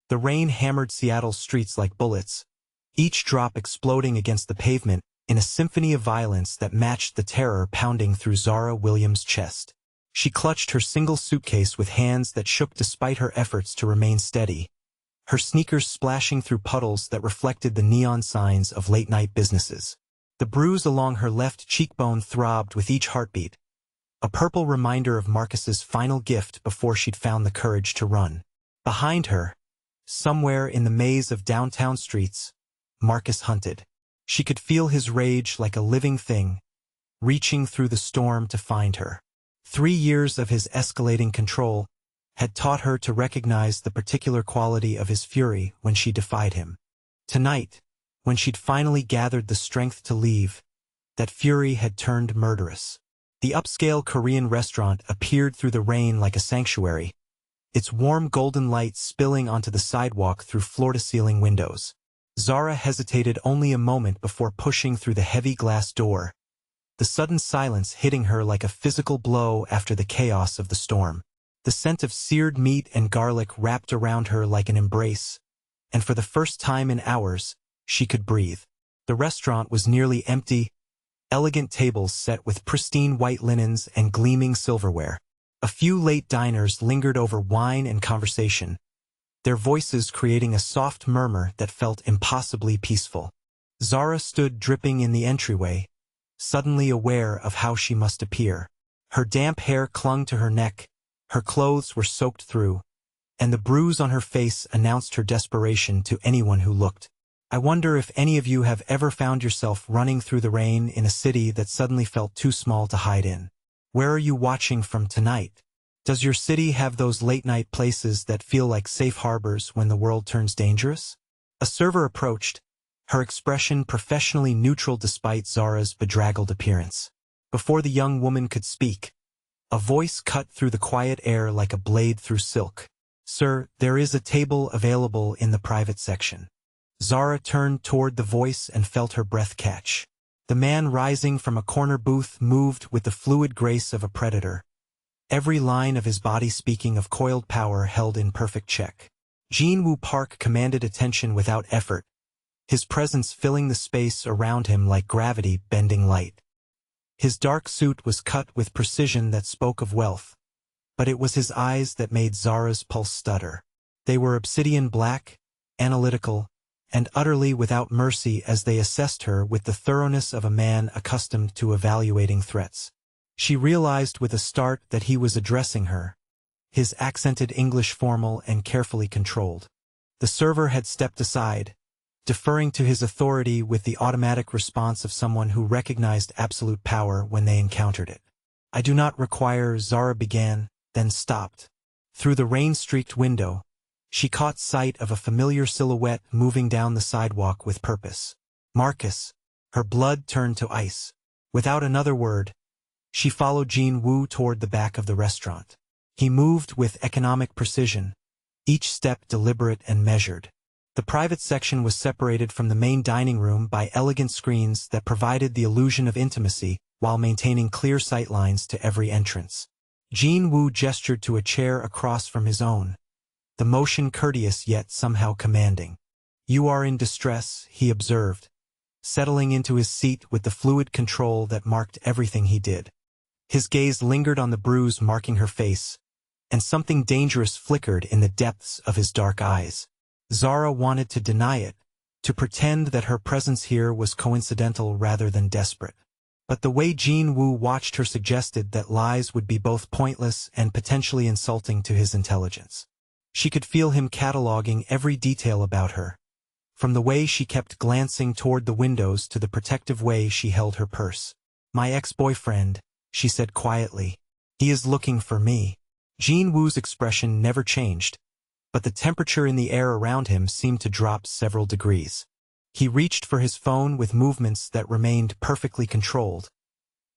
The rain hammered Seattle's streets like bullets, each drop exploding against the pavement in a symphony of violence that matched the terror pounding through Zara Williams' chest. She clutched her single suitcase with hands that shook despite her efforts to remain steady, her sneakers splashing through puddles that reflected the neon signs of late-night businesses. The bruise along her left cheekbone throbbed with each heartbeat, a purple reminder of Marcus's final gift before she'd found the courage to run. Behind her, somewhere in the maze of downtown streets, Marcus hunted. She could feel his rage like a living thing, reaching through the storm to find her. 3 years of his escalating control had taught her to recognize the particular quality of his fury when she defied him. Tonight, when she'd finally gathered the strength to leave, that fury had turned murderous. The upscale Korean restaurant appeared through the rain like a sanctuary, its warm golden light spilling onto the sidewalk through floor-to-ceiling windows. Zara hesitated only a moment before pushing through the heavy glass door, the sudden silence hitting her like a physical blow after the chaos of the storm. The scent of seared meat and garlic wrapped around her like an embrace, and for the first time in hours, she could breathe. The restaurant was nearly empty, elegant tables set with pristine white linens and gleaming silverware. A few late diners lingered over wine and conversation, their voices creating a soft murmur that felt impossibly peaceful. Zara stood dripping in the entryway, suddenly aware of how she must appear. Her damp hair clung to her neck, her clothes were soaked through, and the bruise on her face announced her desperation to anyone who looked. I wonder if any of you have ever found yourself running through the rain in a city that suddenly felt too small to hide in. Where are you watching from tonight? Does your city have those late-night places that feel like safe harbors when the world turns dangerous? A server approached, her expression professionally neutral despite Zara's bedraggled appearance. Before the young woman could speak, a voice cut through the quiet air like a blade through silk. "Sir, there is a table available in the private section." Zara turned toward the voice and felt her breath catch. The man rising from a corner booth moved with the fluid grace of a predator, every line of his body speaking of coiled power held in perfect check. Jin-Woo Park commanded attention without effort, his presence filling the space around him like gravity bending light. His dark suit was cut with precision that spoke of wealth, but it was his eyes that made Zara's pulse stutter. They were obsidian black, analytical, and utterly without mercy as they assessed her with the thoroughness of a man accustomed to evaluating threats. She realized with a start that he was addressing her, his accented English formal and carefully controlled. The server had stepped aside, deferring to his authority with the automatic response of someone who recognized absolute power when they encountered it. "I do not require," Zara began, then stopped. Through the rain-streaked window, she caught sight of a familiar silhouette moving down the sidewalk with purpose. Marcus. Her blood turned to ice. Without another word, she followed Jin-Woo toward the back of the restaurant. He moved with economic precision, each step deliberate and measured. The private section was separated from the main dining room by elegant screens that provided the illusion of intimacy while maintaining clear sight lines to every entrance. Jin-Woo gestured to a chair across from his own, the motion courteous yet somehow commanding. "You are in distress," he observed, settling into his seat with the fluid control that marked everything he did. His gaze lingered on the bruise marking her face, and something dangerous flickered in the depths of his dark eyes. Zara wanted to deny it, to pretend that her presence here was coincidental rather than desperate. But the way Jin-Woo watched her suggested that lies would be both pointless and potentially insulting to his intelligence. She could feel him cataloging every detail about her, from the way she kept glancing toward the windows to the protective way she held her purse. "My ex-boyfriend," she said quietly. "He is looking for me." Jin-Woo's expression never changed, but the temperature in the air around him seemed to drop several degrees. He reached for his phone with movements that remained perfectly controlled,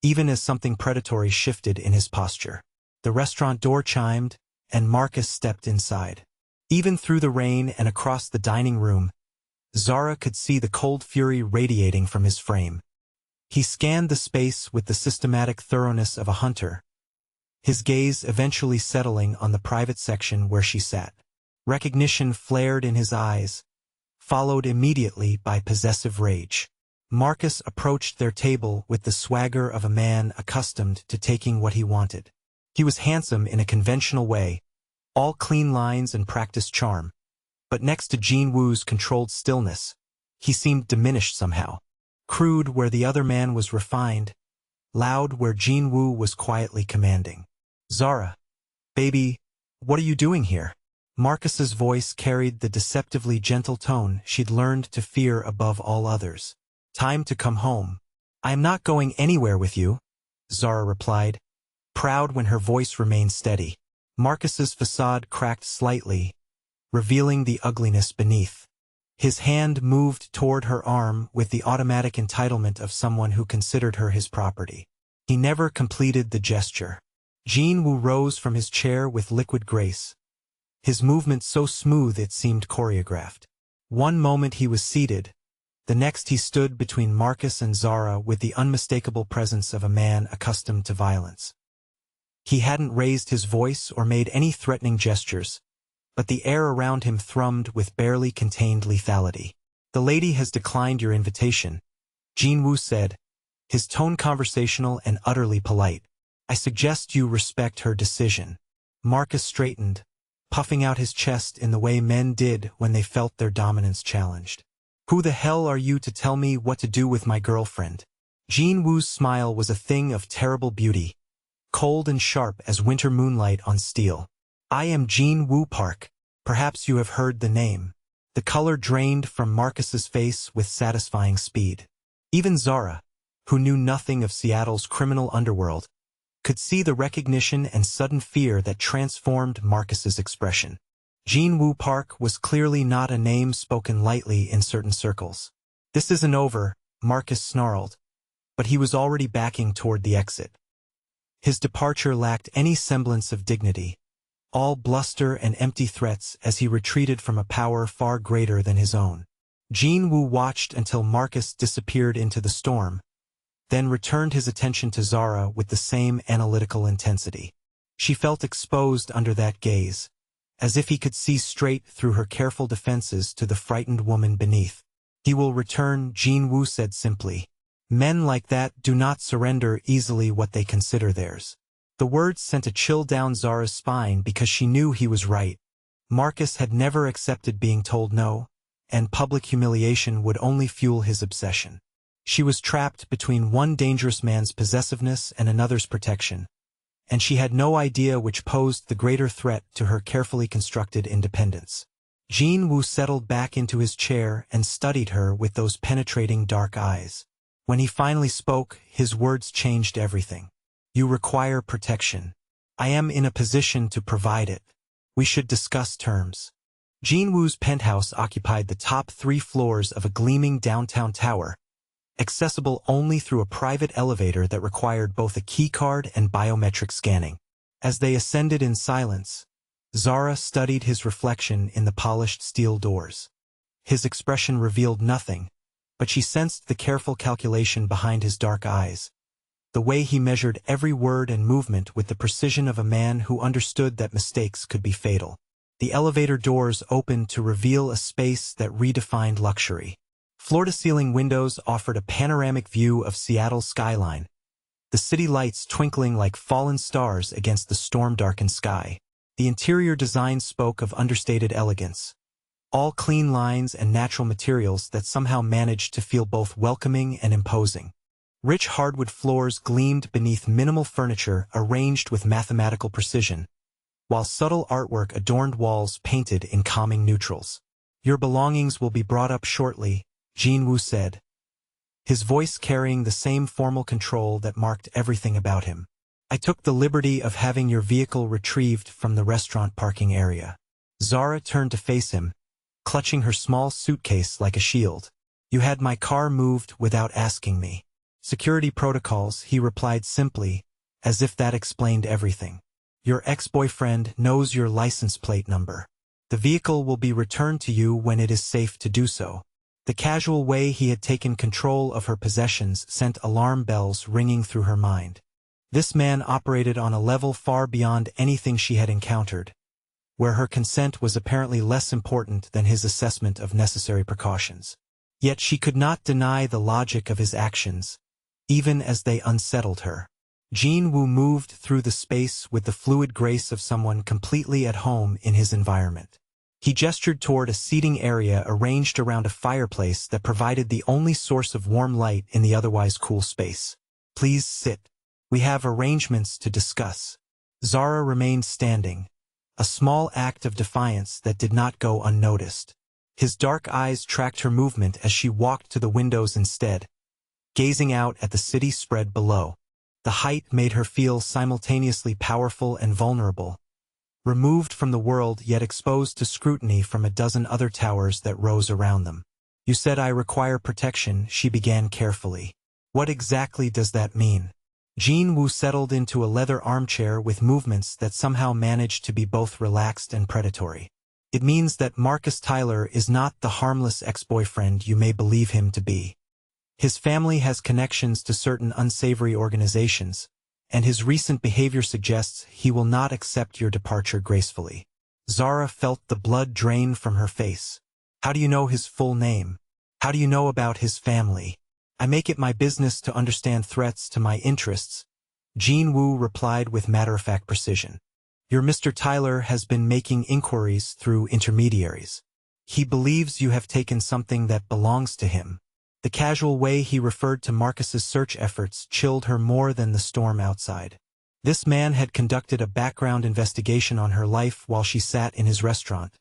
even as something predatory shifted in his posture. The restaurant door chimed, and Marcus stepped inside. Even through the rain and across the dining room, Zara could see the cold fury radiating from his frame. He scanned the space with the systematic thoroughness of a hunter, his gaze eventually settling on the private section where she sat. Recognition flared in his eyes, followed immediately by possessive rage. Marcus approached their table with the swagger of a man accustomed to taking what he wanted. He was handsome in a conventional way, all clean lines and practiced charm. But next to Jin Woo's controlled stillness, he seemed diminished somehow. Crude where the other man was refined, loud where Jin Woo was quietly commanding. "Zara, baby, what are you doing here?" Marcus's voice carried the deceptively gentle tone she'd learned to fear above all others. "Time to come home." "I am not going anywhere with you," Zara replied, proud when her voice remained steady. Marcus's facade cracked slightly, revealing the ugliness beneath. His hand moved toward her arm with the automatic entitlement of someone who considered her his property. He never completed the gesture. Jin Woo rose from his chair with liquid grace, his movement so smooth it seemed choreographed. One moment he was seated, the next he stood between Marcus and Zara with the unmistakable presence of a man accustomed to violence. He hadn't raised his voice or made any threatening gestures, but the air around him thrummed with barely contained lethality. "The lady has declined your invitation," Jin Woo said, his tone conversational and utterly polite. "I suggest you respect her decision." Marcus straightened, puffing out his chest in the way men did when they felt their dominance challenged. "Who the hell are you to tell me what to do with my girlfriend?" Jin Woo's smile was a thing of terrible beauty, cold and sharp as winter moonlight on steel. "I am Jin Woo Park. Perhaps you have heard the name." The color drained from Marcus's face with satisfying speed. Even Zara, who knew nothing of Seattle's criminal underworld, could see the recognition and sudden fear that transformed Marcus's expression. Jin Woo Park was clearly not a name spoken lightly in certain circles. "This isn't over," Marcus snarled, but he was already backing toward the exit. His departure lacked any semblance of dignity, all bluster and empty threats as he retreated from a power far greater than his own. Jin Woo watched until Marcus disappeared into the storm, then returned his attention to Zara with the same analytical intensity. She felt exposed under that gaze, as if he could see straight through her careful defenses to the frightened woman beneath. "He will return," Jin Woo said simply. "Men like that do not surrender easily what they consider theirs." The words sent a chill down Zara's spine because she knew he was right. Marcus had never accepted being told no, and public humiliation would only fuel his obsession. She was trapped between one dangerous man's possessiveness and another's protection, and she had no idea which posed the greater threat to her carefully constructed independence. Jin Woo settled back into his chair and studied her with those penetrating dark eyes. When he finally spoke, his words changed everything. "You require protection. I am in a position to provide it. We should discuss terms." Jin Woo's penthouse occupied the top 3 floors of a gleaming downtown tower, accessible only through a private elevator that required both a keycard and biometric scanning. As they ascended in silence, Zara studied his reflection in the polished steel doors. His expression revealed nothing, but she sensed the careful calculation behind his dark eyes, the way he measured every word and movement with the precision of a man who understood that mistakes could be fatal. The elevator doors opened to reveal a space that redefined luxury. Floor-to-ceiling windows offered a panoramic view of Seattle's skyline, the city lights twinkling like fallen stars against the storm-darkened sky. The interior design spoke of understated elegance, all clean lines and natural materials that somehow managed to feel both welcoming and imposing. Rich hardwood floors gleamed beneath minimal furniture arranged with mathematical precision, while subtle artwork adorned walls painted in calming neutrals. "Your belongings will be brought up shortly," Jin Woo said, his voice carrying the same formal control that marked everything about him. "I took the liberty of having your vehicle retrieved from the restaurant parking area." Zara turned to face him, clutching her small suitcase like a shield. "You had my car moved without asking me." "Security protocols," he replied simply, as if that explained everything. "Your ex-boyfriend knows your license plate number. The vehicle will be returned to you when it is safe to do so." The casual way he had taken control of her possessions sent alarm bells ringing through her mind. This man operated on a level far beyond anything she had encountered, where her consent was apparently less important than his assessment of necessary precautions. Yet she could not deny the logic of his actions, even as they unsettled her. Jin-woo moved through the space with the fluid grace of someone completely at home in his environment. He gestured toward a seating area arranged around a fireplace that provided the only source of warm light in the otherwise cool space. "Please sit. We have arrangements to discuss." Zara remained standing, a small act of defiance that did not go unnoticed. His dark eyes tracked her movement as she walked to the windows instead, gazing out at the city spread below. The height made her feel simultaneously powerful and vulnerable, removed from the world yet exposed to scrutiny from a dozen other towers that rose around them. "You said I require protection," she began carefully. "What exactly does that mean?" Jin-woo settled into a leather armchair with movements that somehow managed to be both relaxed and predatory. "It means that Marcus Tyler is not the harmless ex-boyfriend you may believe him to be. His family has connections to certain unsavory organizations, and his recent behavior suggests he will not accept your departure gracefully." Zara felt the blood drain from her face. "How do you know his full name? How do you know about his family?" "I make it my business to understand threats to my interests," Jin-woo replied with matter-of-fact precision. "Your Mr. Tyler has been making inquiries through intermediaries. He believes you have taken something that belongs to him." The casual way he referred to Marcus's search efforts chilled her more than the storm outside. This man had conducted a background investigation on her life while she sat in his restaurant,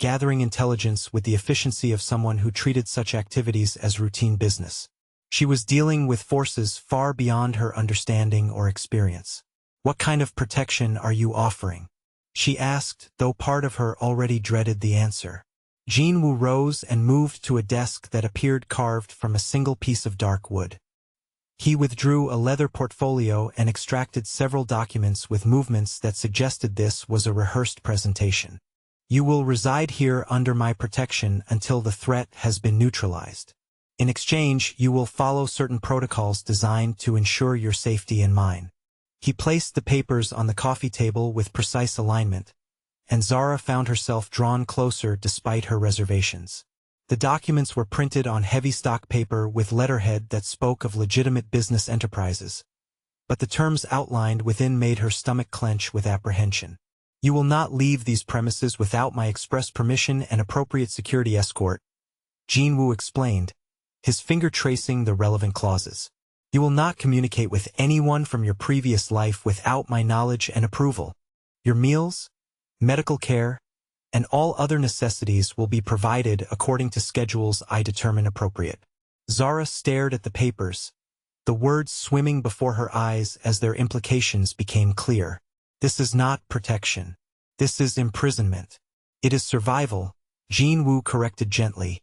gathering intelligence with the efficiency of someone who treated such activities as routine business. She was dealing with forces far beyond her understanding or experience. "What kind of protection are you offering?" she asked, though part of her already dreaded the answer. Jin-woo rose and moved to a desk that appeared carved from a single piece of dark wood. He withdrew a leather portfolio and extracted several documents with movements that suggested this was a rehearsed presentation. "You will reside here under my protection until the threat has been neutralized. In exchange, you will follow certain protocols designed to ensure your safety and mine." He placed the papers on the coffee table with precise alignment, and Zara found herself drawn closer despite her reservations. The documents were printed on heavy stock paper with letterhead that spoke of legitimate business enterprises, but the terms outlined within made her stomach clench with apprehension. "You will not leave these premises without my express permission and appropriate security escort," Jin-woo explained, his finger tracing the relevant clauses. "You will not communicate with anyone from your previous life without my knowledge and approval. Your meals, medical care, and all other necessities will be provided according to schedules I determine appropriate." Zara stared at the papers, the words swimming before her eyes as their implications became clear. "This is not protection. This is imprisonment. It is survival," Jin-woo corrected gently,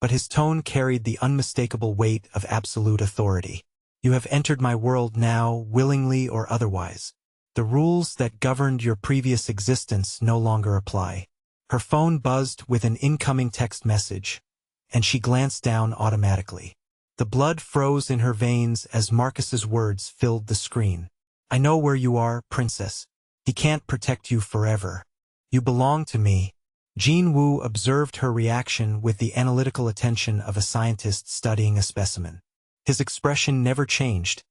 but his tone carried the unmistakable weight of absolute authority. "You have entered my world now, willingly or otherwise. The rules that governed your previous existence no longer apply." Her phone buzzed with an incoming text message, and she glanced down automatically. The blood froze in her veins as Marcus's words filled the screen. "I know where you are, princess. He can't protect you forever. You belong to me." Jin-woo observed her reaction with the analytical attention of a scientist studying a specimen. His expression never changed,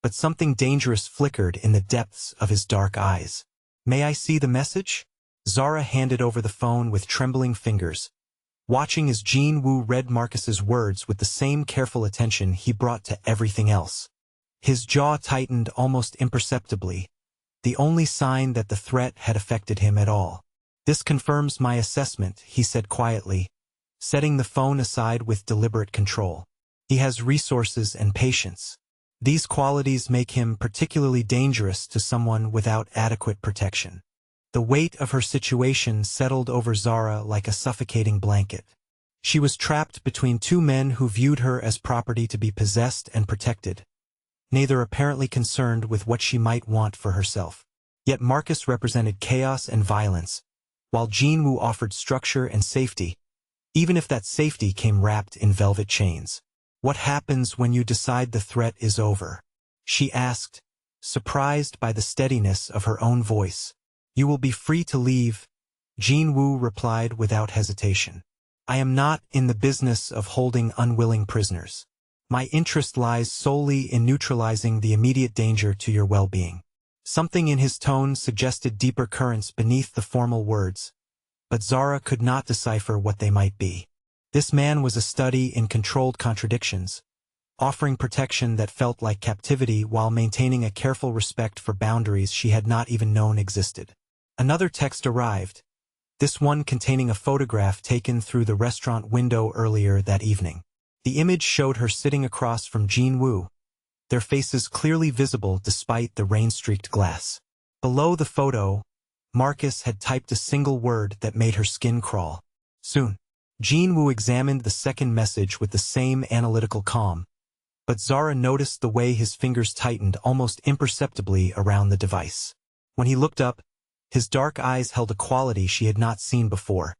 but something dangerous flickered in the depths of his dark eyes. "May I see the message?" Zara handed over the phone with trembling fingers, watching as Jin-woo read Marcus's words with the same careful attention he brought to everything else. His jaw tightened almost imperceptibly, the only sign that the threat had affected him at all. "This confirms my assessment," he said quietly, setting the phone aside with deliberate control. "He has resources and patience. These qualities make him particularly dangerous to someone without adequate protection." The weight of her situation settled over Zara like a suffocating blanket. She was trapped between two men who viewed her as property to be possessed and protected, neither apparently concerned with what she might want for herself. Yet Marcus represented chaos and violence, while Jin-woo offered structure and safety, even if that safety came wrapped in velvet chains. "What happens when you decide the threat is over?" she asked, surprised by the steadiness of her own voice. "You will be free to leave, Jean Wu replied without hesitation. I am not in the business of holding unwilling prisoners. My interest lies solely in neutralizing the immediate danger to your well-being. Something in his tone suggested deeper currents beneath the formal words, but Zara could not decipher what they might be. This man was a study in controlled contradictions, offering protection that felt like captivity while maintaining a careful respect for boundaries she had not even known existed. Another text arrived, this one containing a photograph taken through the restaurant window earlier that evening. The image showed her sitting across from Jean Wu, their faces clearly visible despite the rain-streaked glass. Below the photo, Marcus had typed a single word that made her skin crawl. Soon. Jean Wu examined the second message with the same analytical calm, but Zara noticed the way his fingers tightened almost imperceptibly around the device. When he looked up, his dark eyes held a quality she had not seen before,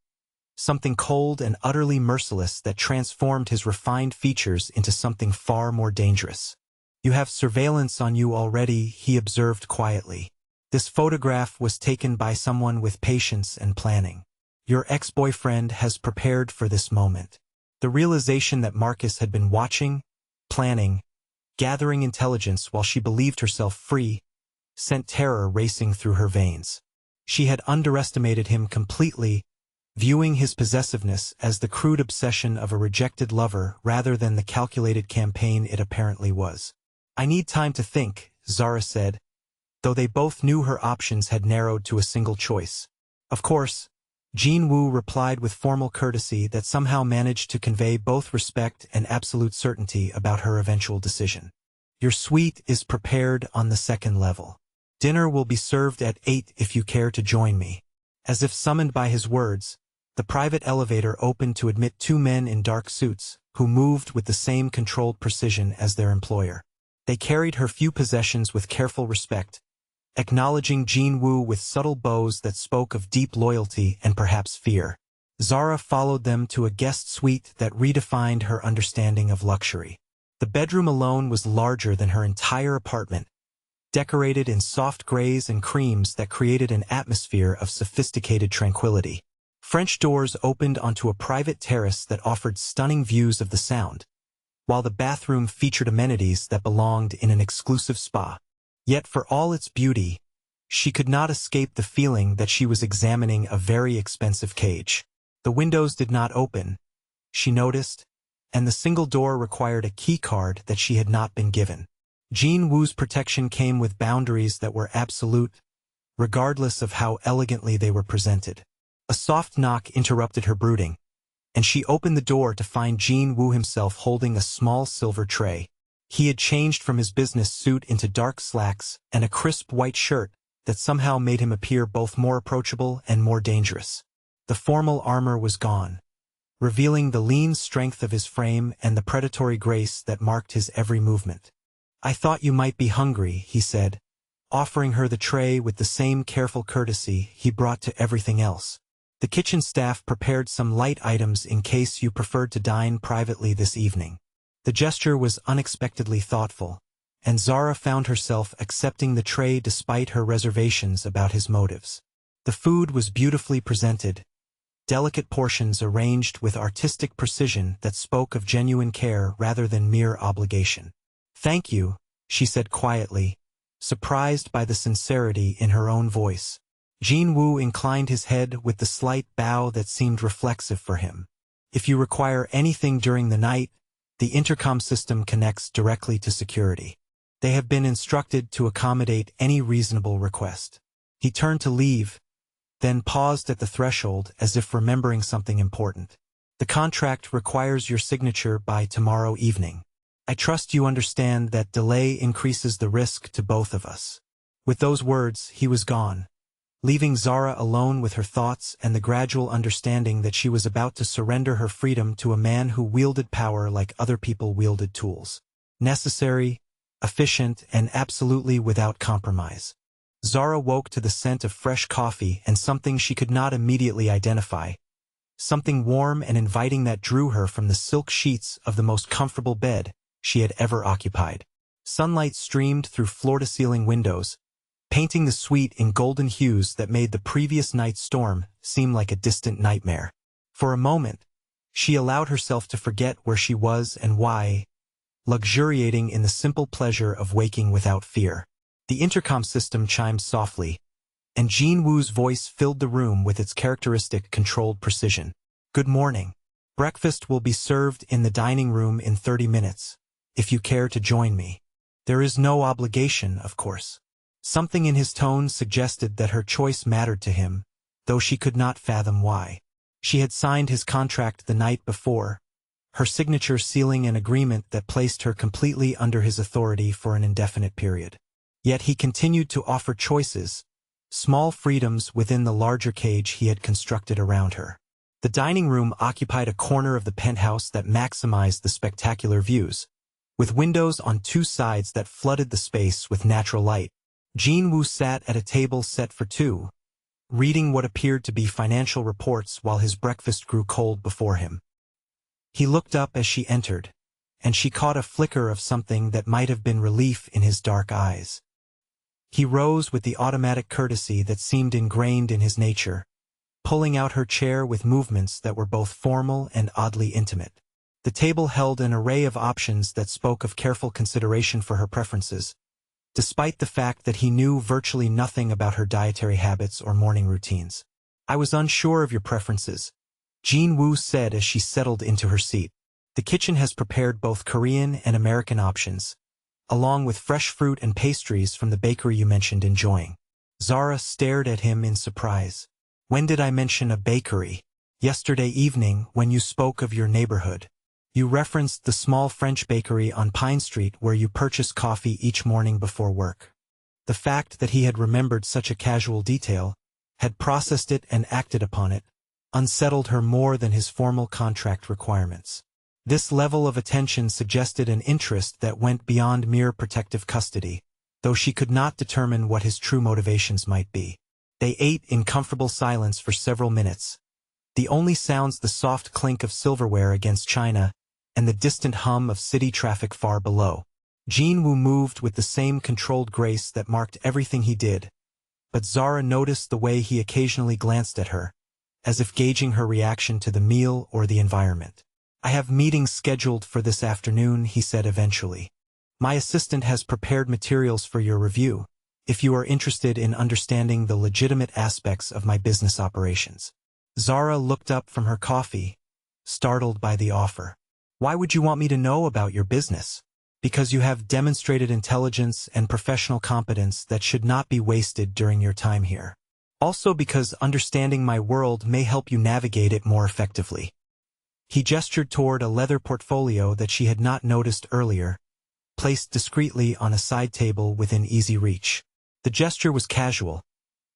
something cold and utterly merciless that transformed his refined features into something far more dangerous. You have surveillance on you already, he observed quietly. This photograph was taken by someone with patience and planning. Your ex-boyfriend has prepared for this moment. The realization that Marcus had been watching, planning, gathering intelligence while she believed herself free, sent terror racing through her veins. She had underestimated him completely, viewing his possessiveness as the crude obsession of a rejected lover rather than the calculated campaign it apparently was. I need time to think, Zara said, though they both knew her options had narrowed to a single choice. Of course, Jean Wu replied with formal courtesy that somehow managed to convey both respect and absolute certainty about her eventual decision. Your suite is prepared on the second level. Dinner will be served at 8 if you care to join me. As if summoned by his words, the private elevator opened to admit two men in dark suits, who moved with the same controlled precision as their employer. They carried her few possessions with careful respect, acknowledging Jean Wu with subtle bows that spoke of deep loyalty and perhaps fear. Zara followed them to a guest suite that redefined her understanding of luxury. The bedroom alone was larger than her entire apartment, decorated in soft grays and creams that created an atmosphere of sophisticated tranquility. French doors opened onto a private terrace that offered stunning views of the Sound, while the bathroom featured amenities that belonged in an exclusive spa. Yet for all its beauty, she could not escape the feeling that she was examining a very expensive cage. The windows did not open, she noticed, and the single door required a key card that she had not been given. Jean Wu's protection came with boundaries that were absolute, regardless of how elegantly they were presented. A soft knock interrupted her brooding, and she opened the door to find Jean Wu himself holding a small silver tray. He had changed from his business suit into dark slacks and a crisp white shirt that somehow made him appear both more approachable and more dangerous. The formal armor was gone, revealing the lean strength of his frame and the predatory grace that marked his every movement. I thought you might be hungry, he said, offering her the tray with the same careful courtesy he brought to everything else. The kitchen staff prepared some light items in case you preferred to dine privately this evening. The gesture was unexpectedly thoughtful, and Zara found herself accepting the tray despite her reservations about his motives. The food was beautifully presented, delicate portions arranged with artistic precision that spoke of genuine care rather than mere obligation. Thank you, she said quietly, surprised by the sincerity in her own voice. Jean Wu inclined his head with the slight bow that seemed reflexive for him. If you require anything during the night, the intercom system connects directly to security. They have been instructed to accommodate any reasonable request. He turned to leave, then paused at the threshold as if remembering something important. The contract requires your signature by tomorrow evening. I trust you understand that delay increases the risk to both of us. With those words, he was gone, leaving Zara alone with her thoughts and the gradual understanding that she was about to surrender her freedom to a man who wielded power like other people wielded tools. Necessary, efficient, and absolutely without compromise. Zara woke to the scent of fresh coffee and something she could not immediately identify, something warm and inviting that drew her from the silk sheets of the most comfortable bed she had ever occupied. Sunlight streamed through floor-to-ceiling windows, painting the suite in golden hues that made the previous night's storm seem like a distant nightmare. For a moment, she allowed herself to forget where she was and why, luxuriating in the simple pleasure of waking without fear. The intercom system chimed softly, and Jean Wu's voice filled the room with its characteristic controlled precision. "Good morning. Breakfast will be served in the dining room in 30 minutes, if you care to join me. There is no obligation, of course." Something in his tone suggested that her choice mattered to him, though she could not fathom why. She had signed his contract the night before, her signature sealing an agreement that placed her completely under his authority for an indefinite period. Yet he continued to offer choices, small freedoms within the larger cage he had constructed around her. The dining room occupied a corner of the penthouse that maximized the spectacular views, with windows on two sides that flooded the space with natural light. Jean Wu sat at a table set for two, reading what appeared to be financial reports while his breakfast grew cold before him. He looked up as she entered, and she caught a flicker of something that might have been relief in his dark eyes. He rose with the automatic courtesy that seemed ingrained in his nature, pulling out her chair with movements that were both formal and oddly intimate. The table held an array of options that spoke of careful consideration for her preferences, despite the fact that he knew virtually nothing about her dietary habits or morning routines. "I was unsure of your preferences," Jean Wu said as she settled into her seat. "The kitchen has prepared both Korean and American options, along with fresh fruit and pastries from the bakery you mentioned enjoying." Zara stared at him in surprise. "When did I mention a bakery?" "Yesterday evening, when you spoke of your neighborhood. You referenced the small French bakery on Pine Street where you purchase coffee each morning before work." The fact that he had remembered such a casual detail, had processed it and acted upon it, unsettled her more than his formal contract requirements. This level of attention suggested an interest that went beyond mere protective custody, though she could not determine what his true motivations might be. They ate in comfortable silence for several minutes, the only sounds the soft clink of silverware against china and the distant hum of city traffic far below. Jean Wu moved with the same controlled grace that marked everything he did, but Zara noticed the way he occasionally glanced at her, as if gauging her reaction to the meal or the environment. "I have meetings scheduled for this afternoon," he said eventually. "My assistant has prepared materials for your review, if you are interested in understanding the legitimate aspects of my business operations." Zara looked up from her coffee, startled by the offer. "Why would you want me to know about your business?" "Because you have demonstrated intelligence and professional competence that should not be wasted during your time here. Also because understanding my world may help you navigate it more effectively." He gestured toward a leather portfolio that she had not noticed earlier, placed discreetly on a side table within easy reach. The gesture was casual,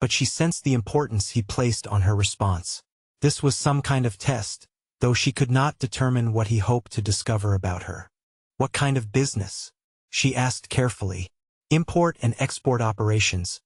but she sensed the importance he placed on her response. This was some kind of test, though she could not determine what he hoped to discover about her. "What kind of business?" she asked carefully. "Import and export operations,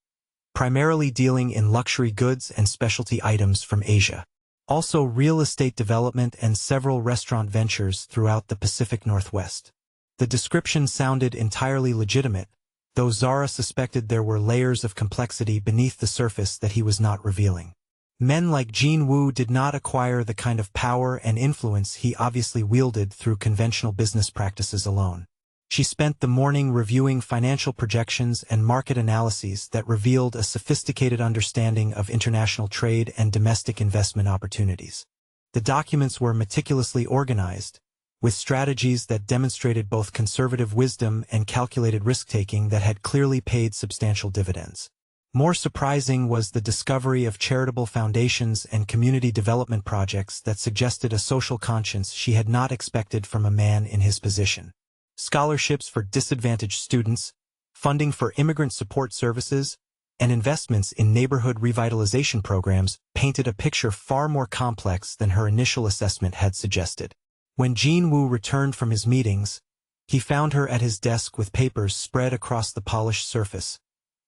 primarily dealing in luxury goods and specialty items from Asia. Also real estate development and several restaurant ventures throughout the Pacific Northwest." The description sounded entirely legitimate, though Zara suspected there were layers of complexity beneath the surface that he was not revealing. Men like Jean Wu did not acquire the kind of power and influence he obviously wielded through conventional business practices alone. She spent the morning reviewing financial projections and market analyses that revealed a sophisticated understanding of international trade and domestic investment opportunities. The documents were meticulously organized, with strategies that demonstrated both conservative wisdom and calculated risk-taking that had clearly paid substantial dividends. More surprising was the discovery of charitable foundations and community development projects that suggested a social conscience she had not expected from a man in his position. Scholarships for disadvantaged students, funding for immigrant support services, and investments in neighborhood revitalization programs painted a picture far more complex than her initial assessment had suggested. When Jean Wu returned from his meetings, he found her at his desk with papers spread across the polished surface,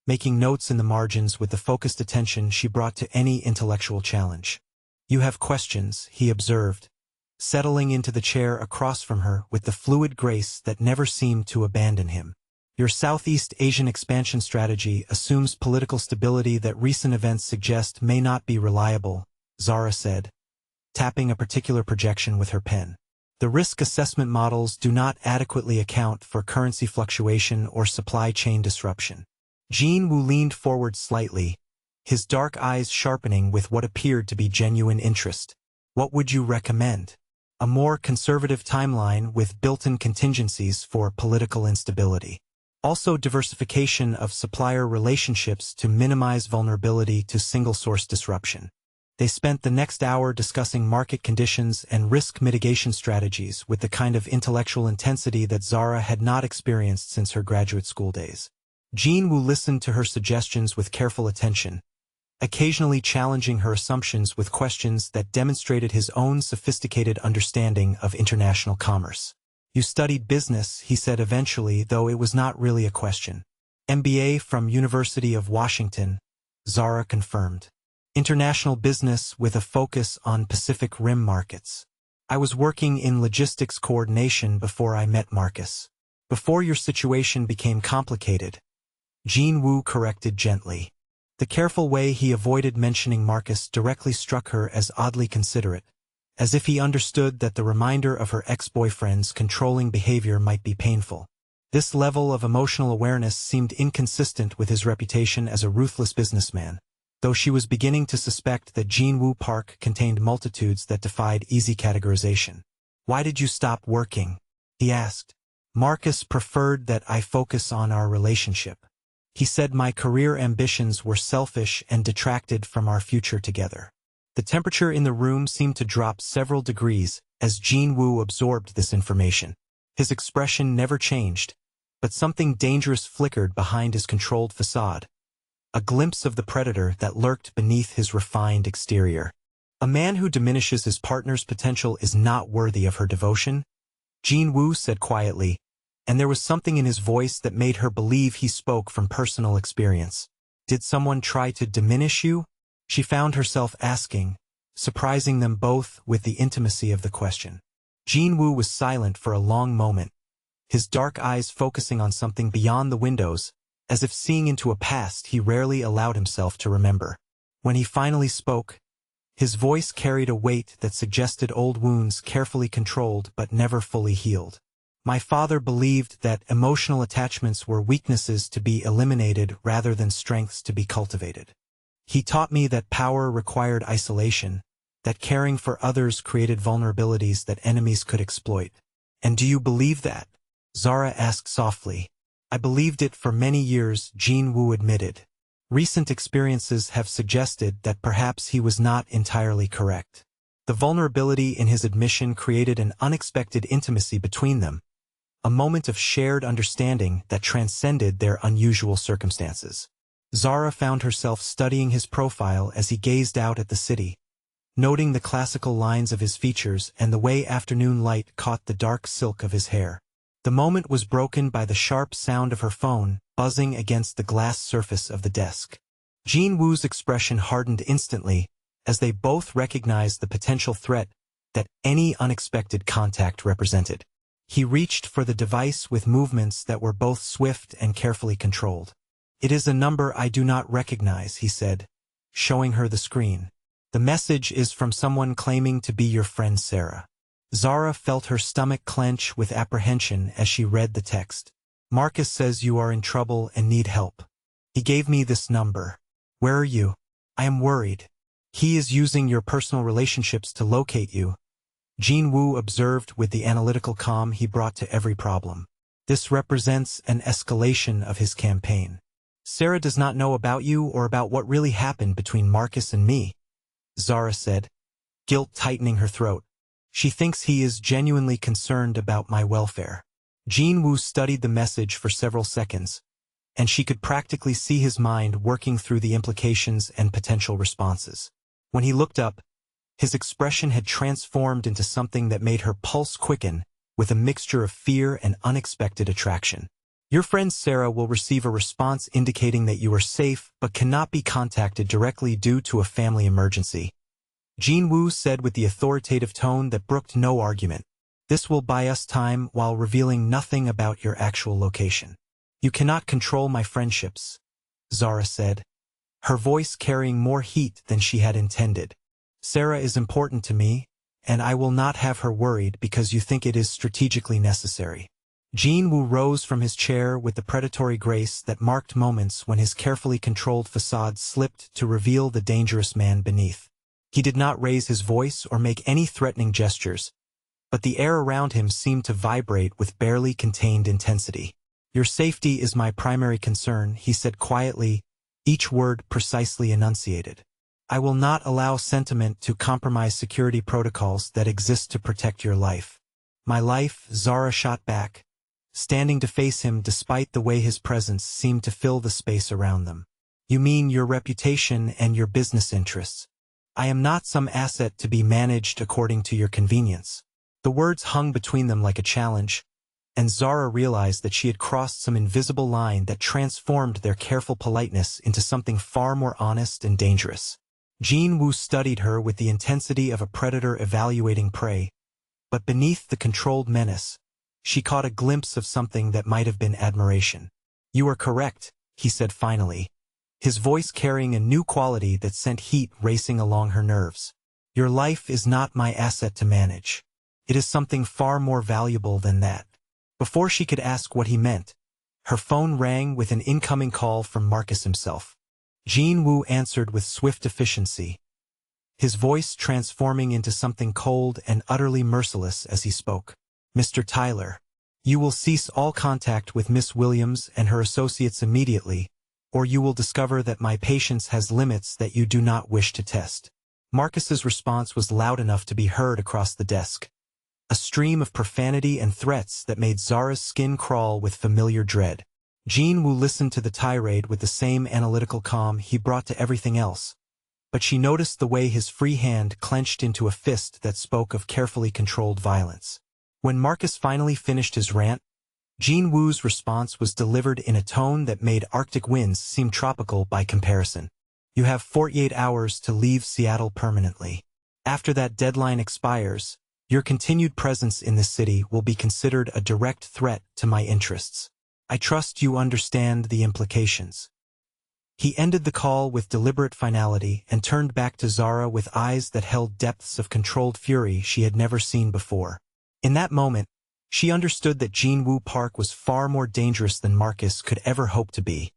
making notes in the margins with the focused attention she brought to any intellectual challenge. "You have questions," he observed, settling into the chair across from her with the fluid grace that never seemed to abandon him. Your Southeast Asian expansion strategy assumes political stability that recent events suggest may not be reliable, Zara said, tapping a particular projection with her pen. The risk assessment models do not adequately account for currency fluctuation or supply chain disruption. Jin Woo leaned forward slightly, his dark eyes sharpening with what appeared to be genuine interest. What would you recommend? A more conservative timeline with built-in contingencies for political instability. Also diversification of supplier relationships to minimize vulnerability to single-source disruption. They spent the next hour discussing market conditions and risk mitigation strategies with the kind of intellectual intensity that Zara had not experienced since her graduate school days. Jin Woo listened to her suggestions with careful attention, occasionally challenging her assumptions with questions that demonstrated his own sophisticated understanding of international commerce. You studied business, he said eventually, though it was not really a question. MBA from University of Washington, Zara confirmed. International business with a focus on Pacific Rim markets. I was working in logistics coordination before I met Marcus. Before your situation became complicated, Jin Woo corrected gently. The careful way he avoided mentioning Marcus directly struck her as oddly considerate, as if he understood that the reminder of her ex-boyfriend's controlling behavior might be painful. This level of emotional awareness seemed inconsistent with his reputation as a ruthless businessman, though she was beginning to suspect that Jin Woo Park contained multitudes that defied easy categorization. Why did you stop working? He asked. Marcus preferred that I focus on our relationship. He said my career ambitions were selfish and detracted from our future together. The temperature in the room seemed to drop several degrees as Jin Woo absorbed this information. His expression never changed, but something dangerous flickered behind his controlled facade. A glimpse of the predator that lurked beneath his refined exterior. A man who diminishes his partner's potential is not worthy of her devotion, Jin Woo said quietly, and there was something in his voice that made her believe he spoke from personal experience. Did someone try to diminish you? She found herself asking, surprising them both with the intimacy of the question. Jin Woo was silent for a long moment, his dark eyes focusing on something beyond the windows, as if seeing into a past he rarely allowed himself to remember. When he finally spoke, his voice carried a weight that suggested old wounds carefully controlled but never fully healed. My father believed that emotional attachments were weaknesses to be eliminated rather than strengths to be cultivated. He taught me that power required isolation, that caring for others created vulnerabilities that enemies could exploit. And do you believe that? Zara asked softly. I believed it for many years, Jin Woo admitted. Recent experiences have suggested that perhaps he was not entirely correct. The vulnerability in his admission created an unexpected intimacy between them, a moment of shared understanding that transcended their unusual circumstances. Zara found herself studying his profile as he gazed out at the city, noting the classical lines of his features and the way afternoon light caught the dark silk of his hair. The moment was broken by the sharp sound of her phone buzzing against the glass surface of the desk. Jin Woo's expression hardened instantly as they both recognized the potential threat that any unexpected contact represented. He reached for the device with movements that were both swift and carefully controlled. It is a number I do not recognize, he said, showing her the screen. The message is from someone claiming to be your friend Sarah. Zara felt her stomach clench with apprehension as she read the text. Marcus says you are in trouble and need help. He gave me this number. Where are you? I am worried. He is using your personal relationships to locate you, Jin Woo observed with the analytical calm he brought to every problem. This represents an escalation of his campaign. Sarah does not know about you or about what really happened between Marcus and me, Zara said, guilt tightening her throat. She thinks he is genuinely concerned about my welfare. Jin Woo studied the message for several seconds, and she could practically see his mind working through the implications and potential responses. When he looked up, his expression had transformed into something that made her pulse quicken with a mixture of fear and unexpected attraction. Your friend Sarah will receive a response indicating that you are safe but cannot be contacted directly due to a family emergency, Jin Woo said with the authoritative tone that brooked no argument. This will buy us time while revealing nothing about your actual location. You cannot control my friendships, Zara said, her voice carrying more heat than she had intended. Sarah is important to me, and I will not have her worried because you think it is strategically necessary. Jin-Woo rose from his chair with the predatory grace that marked moments when his carefully controlled facade slipped to reveal the dangerous man beneath. He did not raise his voice or make any threatening gestures, but the air around him seemed to vibrate with barely contained intensity. Your safety is my primary concern, he said quietly, each word precisely enunciated. I will not allow sentiment to compromise security protocols that exist to protect your life. My life, Zara shot back, standing to face him despite the way his presence seemed to fill the space around them. You mean your reputation and your business interests. I am not some asset to be managed according to your convenience. The words hung between them like a challenge, and Zara realized that she had crossed some invisible line that transformed their careful politeness into something far more honest and dangerous. Jin-Woo studied her with the intensity of a predator evaluating prey, but beneath the controlled menace, she caught a glimpse of something that might have been admiration. You are correct, he said finally, his voice carrying a new quality that sent heat racing along her nerves. Your life is not my asset to manage. It is something far more valuable than that. Before she could ask what he meant, her phone rang with an incoming call from Marcus himself. Jin-Woo answered with swift efficiency, his voice transforming into something cold and utterly merciless as he spoke. Mr. Tyler, you will cease all contact with Miss Williams and her associates immediately, or you will discover that my patience has limits that you do not wish to test. Marcus's response was loud enough to be heard across the desk, a stream of profanity and threats that made Zara's skin crawl with familiar dread. Jin-Woo listened to the tirade with the same analytical calm he brought to everything else, but she noticed the way his free hand clenched into a fist that spoke of carefully controlled violence. When Marcus finally finished his rant, Jin-Woo's response was delivered in a tone that made Arctic winds seem tropical by comparison. You have 48 hours to leave Seattle permanently. After that deadline expires, your continued presence in this city will be considered a direct threat to my interests. I trust you understand the implications. He ended the call with deliberate finality and turned back to Zara with eyes that held depths of controlled fury she had never seen before. In that moment, she understood that Jin-Woo Park was far more dangerous than Marcus could ever hope to be,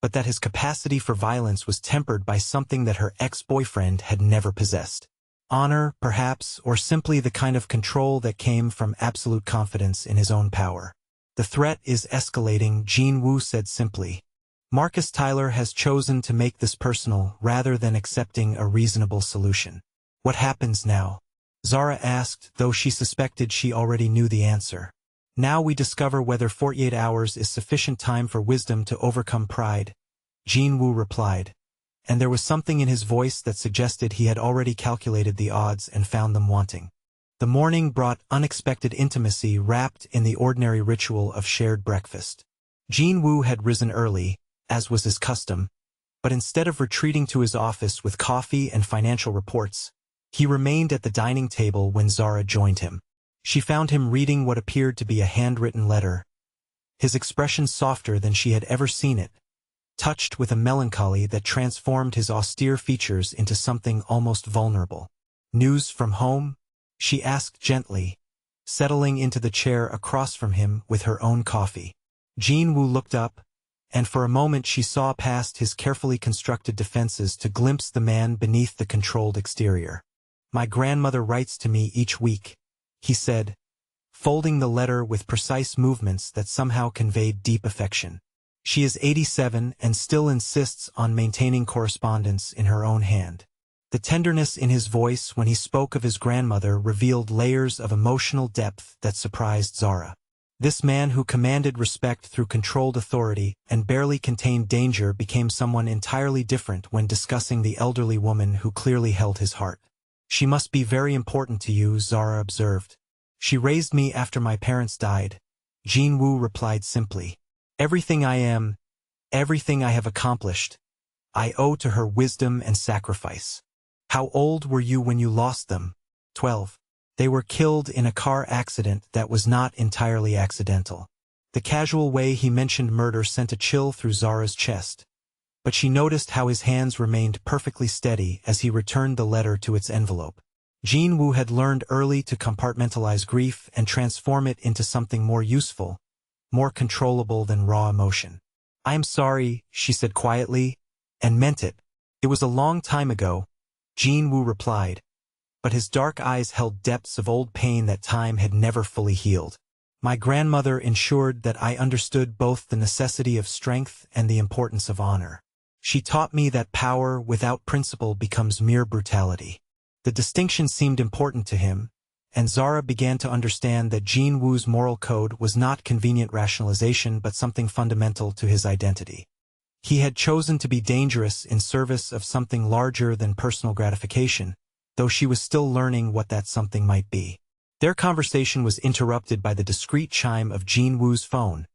but that his capacity for violence was tempered by something that her ex-boyfriend had never possessed. Honor, perhaps, or simply the kind of control that came from absolute confidence in his own power. The threat is escalating, Jin-Woo said simply. Marcus Tyler has chosen to make this personal rather than accepting a reasonable solution. What happens now? Zara asked, though she suspected she already knew the answer. Now we discover whether 48 hours is sufficient time for wisdom to overcome pride, Jin-Woo replied, and there was something in his voice that suggested he had already calculated the odds and found them wanting. The morning brought unexpected intimacy wrapped in the ordinary ritual of shared breakfast. Jin-Woo had risen early, as was his custom, but instead of retreating to his office with coffee and financial reports, he remained at the dining table when Zara joined him. She found him reading what appeared to be a handwritten letter, his expression softer than she had ever seen it, touched with a melancholy that transformed his austere features into something almost vulnerable. News from home? She asked gently, settling into the chair across from him with her own coffee. Jin-Woo looked up, and for a moment she saw past his carefully constructed defenses to glimpse the man beneath the controlled exterior. My grandmother writes to me each week, he said, folding the letter with precise movements that somehow conveyed deep affection. She is 87 and still insists on maintaining correspondence in her own hand. The tenderness in his voice when he spoke of his grandmother revealed layers of emotional depth that surprised Zara. This man who commanded respect through controlled authority and barely contained danger became someone entirely different when discussing the elderly woman who clearly held his heart. She must be very important to you, Zara observed. She raised me after my parents died, Jin-Woo replied simply. Everything I am, everything I have accomplished, I owe to her wisdom and sacrifice. How old were you when you lost them? 12. They were killed in a car accident that was not entirely accidental. The casual way he mentioned murder sent a chill through Zara's chest, but she noticed how his hands remained perfectly steady as he returned the letter to its envelope. Jin Woo had learned early to compartmentalize grief and transform it into something more useful, more controllable than raw emotion. "I am sorry," she said quietly, and meant it. "It was a long time ago," Jin Woo replied, but his dark eyes held depths of old pain that time had never fully healed. "My grandmother ensured that I understood both the necessity of strength and the importance of honor. She taught me that power without principle becomes mere brutality." The distinction seemed important to him, and Zara began to understand that Jin Woo's moral code was not convenient rationalization but something fundamental to his identity. He had chosen to be dangerous in service of something larger than personal gratification, though she was still learning what that something might be. Their conversation was interrupted by the discreet chime of Jin Woo's phone,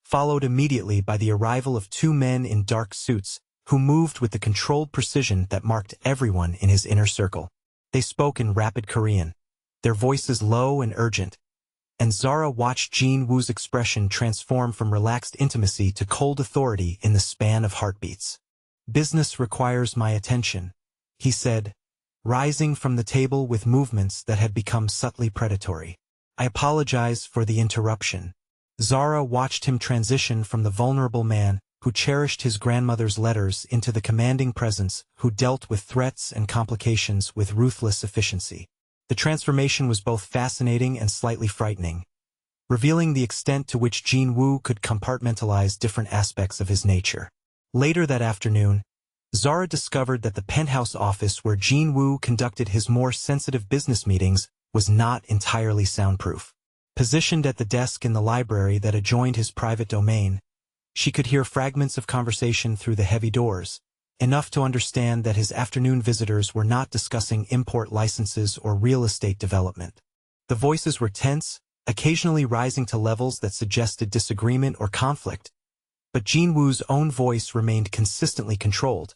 followed immediately by the arrival of two men in dark suits, who moved with the controlled precision that marked everyone in his inner circle. They spoke in rapid Korean, their voices low and urgent, and Zara watched Jin Woo's expression transform from relaxed intimacy to cold authority in the span of heartbeats. "Business requires my attention," he said, rising from the table with movements that had become subtly predatory. "I apologize for the interruption." Zara watched him transition from the vulnerable man who cherished his grandmother's letters into the commanding presence who dealt with threats and complications with ruthless efficiency. The transformation was both fascinating and slightly frightening, revealing the extent to which Jin Woo could compartmentalize different aspects of his nature. Later that afternoon, Zara discovered that the penthouse office where Jin Woo conducted his more sensitive business meetings was not entirely soundproof. Positioned at the desk in the library that adjoined his private domain, she could hear fragments of conversation through the heavy doors, enough to understand that his afternoon visitors were not discussing import licenses or real estate development. The voices were tense, occasionally rising to levels that suggested disagreement or conflict, but Jin Woo's own voice remained consistently controlled,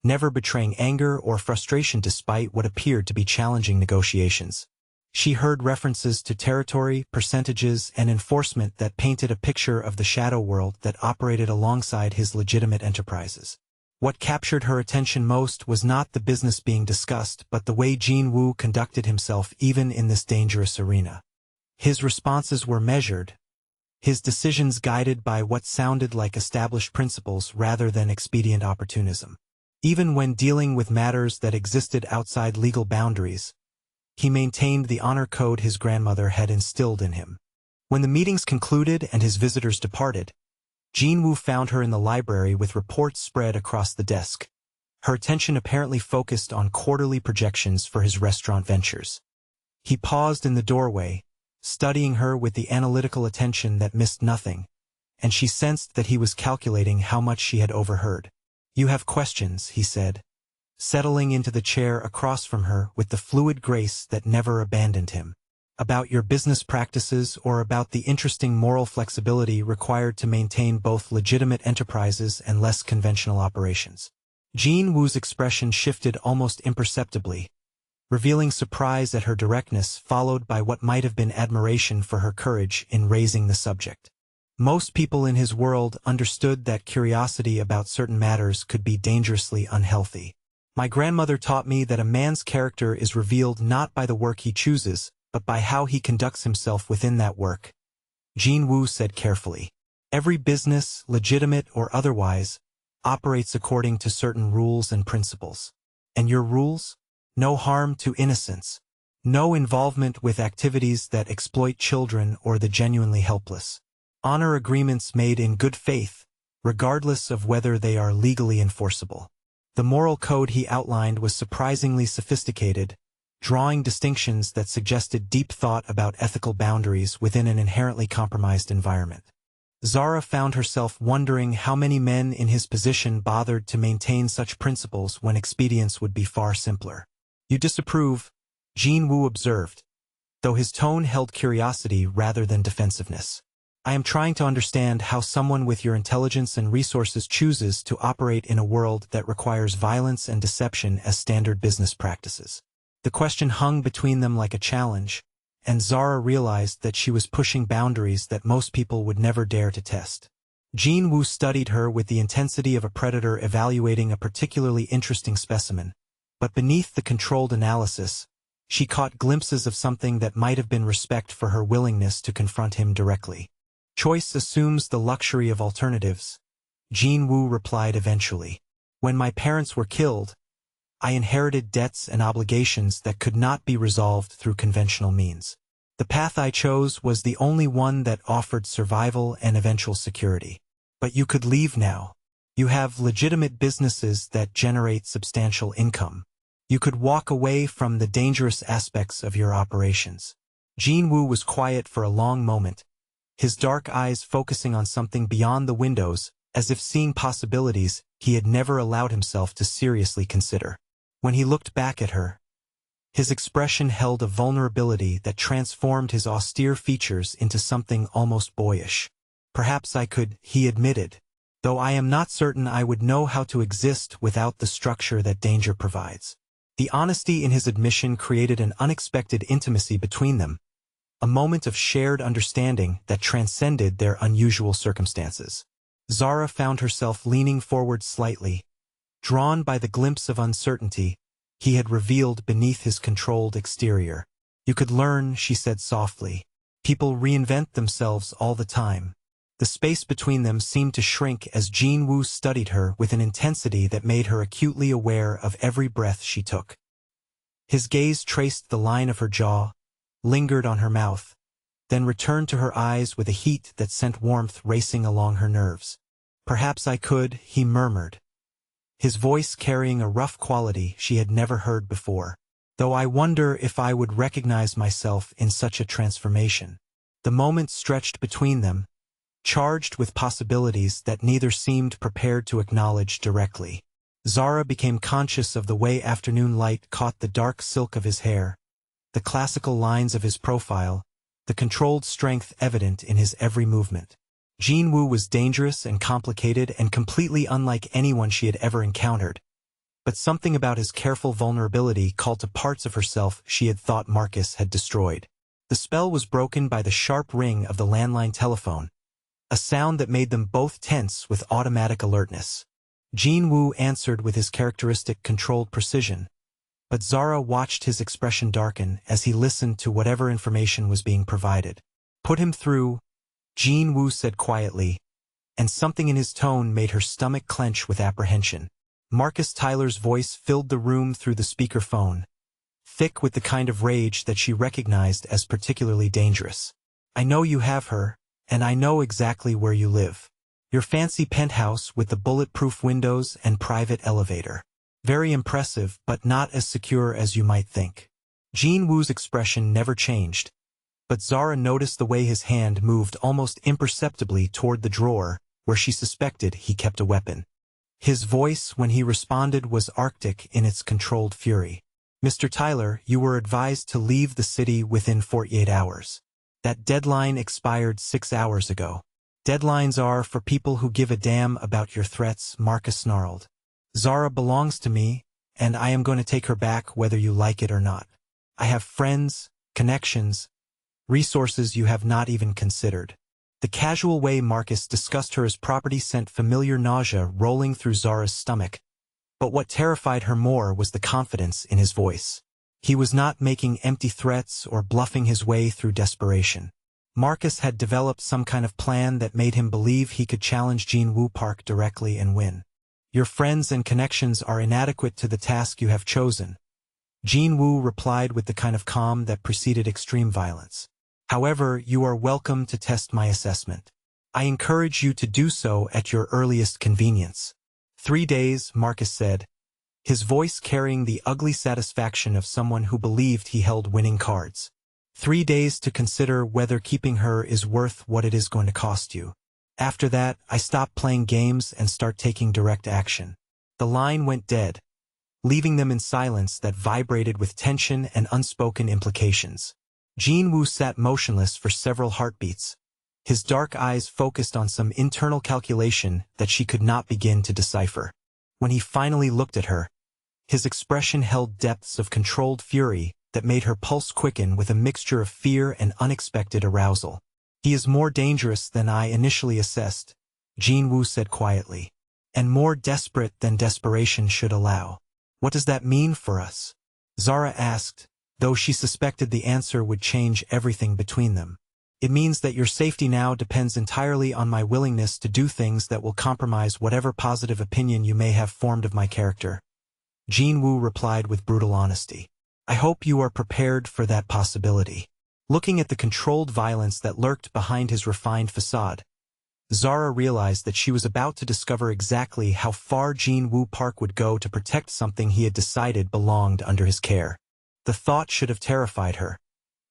never betraying anger or frustration despite what appeared to be challenging negotiations. She heard references to territory, percentages, and enforcement that painted a picture of the shadow world that operated alongside his legitimate enterprises. What captured her attention most was not the business being discussed but the way Jin Woo conducted himself even in this dangerous arena. His responses were measured, his decisions guided by what sounded like established principles rather than expedient opportunism. Even when dealing with matters that existed outside legal boundaries, he maintained the honor code his grandmother had instilled in him. When the meetings concluded and his visitors departed, Jin Woo found her in the library with reports spread across the desk, her attention apparently focused on quarterly projections for his restaurant ventures. He paused in the doorway, studying her with the analytical attention that missed nothing, and she sensed that he was calculating how much she had overheard. "You have questions," he said, settling into the chair across from her with the fluid grace that never abandoned him. "About your business practices or about the interesting moral flexibility required to maintain both legitimate enterprises and less conventional operations?" Jin Woo's expression shifted almost imperceptibly, revealing surprise at her directness followed by what might have been admiration for her courage in raising the subject. Most people in his world understood that curiosity about certain matters could be dangerously unhealthy. "My grandmother taught me that a man's character is revealed not by the work he chooses, but by how he conducts himself within that work," Jin Woo said carefully. "Every business, legitimate or otherwise, operates according to certain rules and principles. And your rules? No harm to innocents. No involvement with activities that exploit children or the genuinely helpless. Honor agreements made in good faith, regardless of whether they are legally enforceable." The moral code he outlined was surprisingly sophisticated, drawing distinctions that suggested deep thought about ethical boundaries within an inherently compromised environment. Zara found herself wondering how many men in his position bothered to maintain such principles when expedience would be far simpler. "You disapprove," Jin Woo observed, though his tone held curiosity rather than defensiveness. "I am trying to understand how someone with your intelligence and resources chooses to operate in a world that requires violence and deception as standard business practices." The question hung between them like a challenge, and Zara realized that she was pushing boundaries that most people would never dare to test. Jin Woo studied her with the intensity of a predator evaluating a particularly interesting specimen, but beneath the controlled analysis, she caught glimpses of something that might have been respect for her willingness to confront him directly. Choice assumes the luxury of alternatives, Jin Woo replied eventually. When my parents were killed, I inherited debts and obligations that could not be resolved through conventional means. The path I chose was the only one that offered survival and eventual security. But you could leave now. You have legitimate businesses that generate substantial income. You could walk away from the dangerous aspects of your operations. Jin Woo was quiet for a long moment, his dark eyes focusing on something beyond the windows, as if seeing possibilities he had never allowed himself to seriously consider. When he looked back at her, his expression held a vulnerability that transformed his austere features into something almost boyish. Perhaps I could, he admitted, though I am not certain I would know how to exist without the structure that danger provides. The honesty in his admission created an unexpected intimacy between them, a moment of shared understanding that transcended their unusual circumstances. Zara found herself leaning forward slightly, drawn by the glimpse of uncertainty he had revealed beneath his controlled exterior. You could learn, she said softly. People reinvent themselves all the time. The space between them seemed to shrink as Jin Woo studied her with an intensity that made her acutely aware of every breath she took. His gaze traced the line of her jaw, lingered on her mouth, then returned to her eyes with a heat that sent warmth racing along her nerves. Perhaps I could, he murmured, his voice carrying a rough quality she had never heard before. Though I wonder if I would recognize myself in such a transformation. The moment stretched between them, charged with possibilities that neither seemed prepared to acknowledge directly. Zara became conscious of the way afternoon light caught the dark silk of his hair, the classical lines of his profile, the controlled strength evident in his every movement. Jin Woo was dangerous and complicated and completely unlike anyone she had ever encountered, but something about his careful vulnerability called to parts of herself she had thought Marcus had destroyed. The spell was broken by the sharp ring of the landline telephone, a sound that made them both tense with automatic alertness. Jin Woo answered with his characteristic controlled precision, but Zara watched his expression darken as he listened to whatever information was being provided. Put him through, Jin Woo said quietly, and something in his tone made her stomach clench with apprehension. Marcus Tyler's voice filled the room through the speakerphone, thick with the kind of rage that she recognized as particularly dangerous. I know you have her, and I know exactly where you live. Your fancy penthouse with the bulletproof windows and private elevator. Very impressive, but not as secure as you might think. Jin Woo's expression never changed, but Zara noticed the way his hand moved almost imperceptibly toward the drawer where she suspected he kept a weapon. His voice when he responded was arctic in its controlled fury. Mr. Tyler, you were advised to leave the city within 48 hours. That deadline expired 6 hours ago. Deadlines are for people who give a damn about your threats, Marcus snarled. Zara belongs to me, and I am going to take her back whether you like it or not. I have friends, connections, resources you have not even considered. The casual way Marcus discussed her as property sent familiar nausea rolling through Zara's stomach, but what terrified her more was the confidence in his voice. He was not making empty threats or bluffing his way through desperation. Marcus had developed some kind of plan that made him believe he could challenge Jin Woo Park directly and win. Your friends and connections are inadequate to the task you have chosen, Jin Woo replied with the kind of calm that preceded extreme violence. However, you are welcome to test my assessment. I encourage you to do so at your earliest convenience. 3 days, Marcus said, his voice carrying the ugly satisfaction of someone who believed he held winning cards. 3 days to consider whether keeping her is worth what it is going to cost you. After that, I stop playing games and start taking direct action. The line went dead, leaving them in silence that vibrated with tension and unspoken implications. Jin Woo sat motionless for several heartbeats, his dark eyes focused on some internal calculation that she could not begin to decipher. When he finally looked at her, his expression held depths of controlled fury that made her pulse quicken with a mixture of fear and unexpected arousal. "He is more dangerous than I initially assessed," Jinwoo said quietly, "and more desperate than desperation should allow." "What does that mean for us?" Zara asked, though she suspected the answer would change everything between them. "It means that your safety now depends entirely on my willingness to do things that will compromise whatever positive opinion you may have formed of my character," Jinwoo replied with brutal honesty. "I hope you are prepared for that possibility." Looking at the controlled violence that lurked behind his refined facade, Zara realized that she was about to discover exactly how far Jinwoo Park would go to protect something he had decided belonged under his care. The thought should have terrified her,